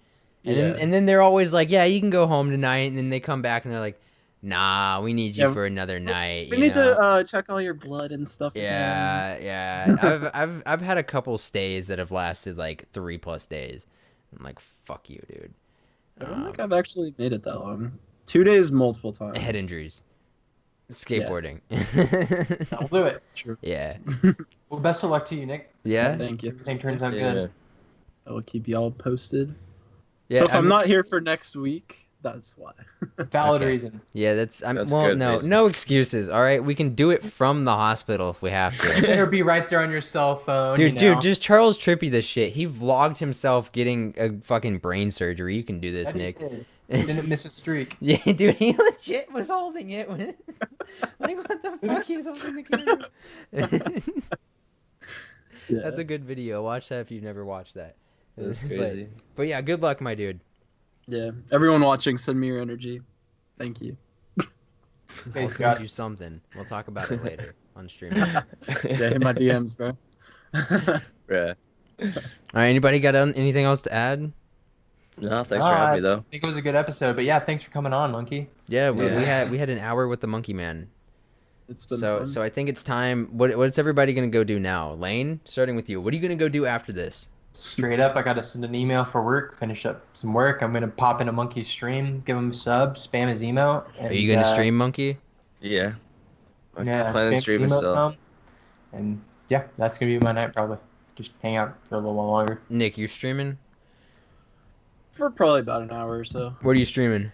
[SPEAKER 1] Yeah.
[SPEAKER 3] And then they're always like, yeah, you can go home tonight, and then they come back and they're like, nah, we need you
[SPEAKER 1] Yeah,
[SPEAKER 3] for another night.
[SPEAKER 1] We
[SPEAKER 3] you
[SPEAKER 1] need
[SPEAKER 3] know?
[SPEAKER 1] to check all your blood and stuff. again.
[SPEAKER 3] Yeah. I've had a couple stays that have lasted like 3+ days. I'm like, fuck you, dude.
[SPEAKER 1] I don't think I've actually made it that long. 2 days, multiple times.
[SPEAKER 3] Head injuries. Skateboarding.
[SPEAKER 2] I'll do it.
[SPEAKER 1] True.
[SPEAKER 3] Yeah.
[SPEAKER 2] Well, best of luck to you, Nick.
[SPEAKER 3] Yeah.
[SPEAKER 1] Thank you.
[SPEAKER 2] Everything turns out
[SPEAKER 4] Yeah.
[SPEAKER 2] good.
[SPEAKER 1] I will keep y'all posted.
[SPEAKER 3] Yeah,
[SPEAKER 1] So if I'm
[SPEAKER 3] I'm-
[SPEAKER 1] not here for next week, that's why.
[SPEAKER 2] Valid
[SPEAKER 3] Okay.
[SPEAKER 2] reason.
[SPEAKER 3] Yeah,
[SPEAKER 4] That's
[SPEAKER 3] well,
[SPEAKER 4] good,
[SPEAKER 3] no,
[SPEAKER 4] basically.
[SPEAKER 3] no excuses. All right, we can do it from the hospital if we have to.
[SPEAKER 2] Better be right there on your cell phone.
[SPEAKER 3] Dude,
[SPEAKER 2] you know.
[SPEAKER 3] just Charles Trippy this shit. He vlogged himself getting a fucking brain surgery. You can do this,
[SPEAKER 2] That he
[SPEAKER 3] Nick.
[SPEAKER 2] did. Didn't miss a streak.
[SPEAKER 3] Yeah, dude, he legit was holding it when like what the fuck, he was holding the camera.
[SPEAKER 1] Yeah.
[SPEAKER 3] That's a good video. Watch that if you've never watched that.
[SPEAKER 4] That's
[SPEAKER 3] But-
[SPEAKER 4] crazy.
[SPEAKER 3] But yeah, good luck, my dude.
[SPEAKER 1] Yeah. Everyone watching, send me your energy. Thank you.
[SPEAKER 3] I'll
[SPEAKER 2] Thanks,
[SPEAKER 3] send
[SPEAKER 2] God.
[SPEAKER 3] you something. We'll talk about it later on stream.
[SPEAKER 1] Yeah, hit my DMs, bro.
[SPEAKER 4] Yeah.
[SPEAKER 3] All right, anybody got anything else to add?
[SPEAKER 4] No, thanks for having me though.
[SPEAKER 2] I think it was a good episode, but yeah, thanks for coming on, Monkey.
[SPEAKER 3] Yeah, we
[SPEAKER 4] Yeah.
[SPEAKER 3] had an hour with the Monkey Man.
[SPEAKER 1] It's been
[SPEAKER 3] So
[SPEAKER 1] fun.
[SPEAKER 3] so I think it's time. What's everybody gonna go do now? Lane, starting with you. What are you gonna go do after this?
[SPEAKER 2] Straight up, I got to send an email for work, finish up some work. I'm going to pop into Monkey's stream, give him a sub, spam his email. And,
[SPEAKER 3] Are you gonna stream, Monkey?
[SPEAKER 4] Yeah. I'm
[SPEAKER 2] Yeah,
[SPEAKER 4] planning
[SPEAKER 2] spam his
[SPEAKER 4] streaming
[SPEAKER 2] email
[SPEAKER 4] still.
[SPEAKER 2] some. And yeah, that's going to be my night probably. Just hang out for a little while longer.
[SPEAKER 3] Nick, you're streaming?
[SPEAKER 1] For probably about an hour or so.
[SPEAKER 3] What are you streaming?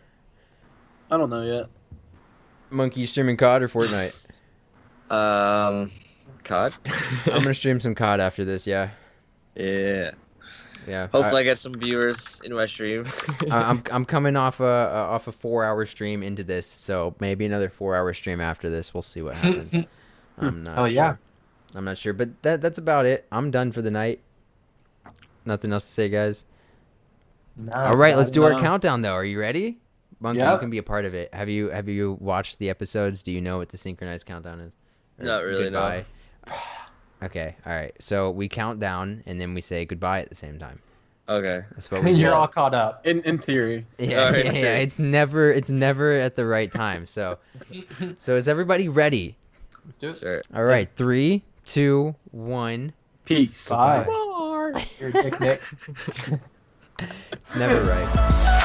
[SPEAKER 1] I don't know yet.
[SPEAKER 3] Monkey, you streaming COD or Fortnite?
[SPEAKER 4] COD.
[SPEAKER 3] I'm gonna stream some COD after this. Yeah.
[SPEAKER 4] Yeah.
[SPEAKER 3] Yeah.
[SPEAKER 4] Hopefully, I get some viewers in my stream.
[SPEAKER 3] I'm coming off a 4-hour stream into this, so maybe another 4-hour stream after this. We'll see what happens. I'm not
[SPEAKER 2] Oh,
[SPEAKER 3] sure.
[SPEAKER 2] yeah.
[SPEAKER 3] I'm not sure, but that's about it. I'm done for the night. Nothing else to say, guys. All right, let's do our countdown though. Are you ready? Monkey, you
[SPEAKER 2] Yep.
[SPEAKER 3] can be a part of it. Have you watched the episodes? Do you know what the synchronized countdown is? Or
[SPEAKER 4] Not really, no.
[SPEAKER 3] goodbye? Okay, all right. So we count down and then we say goodbye at the same time.
[SPEAKER 4] Okay.
[SPEAKER 3] That's what we do.
[SPEAKER 2] You're all caught up.
[SPEAKER 1] In theory.
[SPEAKER 3] Yeah,
[SPEAKER 4] All right,
[SPEAKER 3] yeah,
[SPEAKER 4] sure.
[SPEAKER 3] yeah. It's never at the right time. So is everybody ready?
[SPEAKER 2] Let's do it.
[SPEAKER 4] Sure.
[SPEAKER 3] All right, 3, 2, 1.
[SPEAKER 1] Peace.
[SPEAKER 2] Bye.
[SPEAKER 1] Bye.
[SPEAKER 2] You're a dick, Nick.
[SPEAKER 3] It's never right.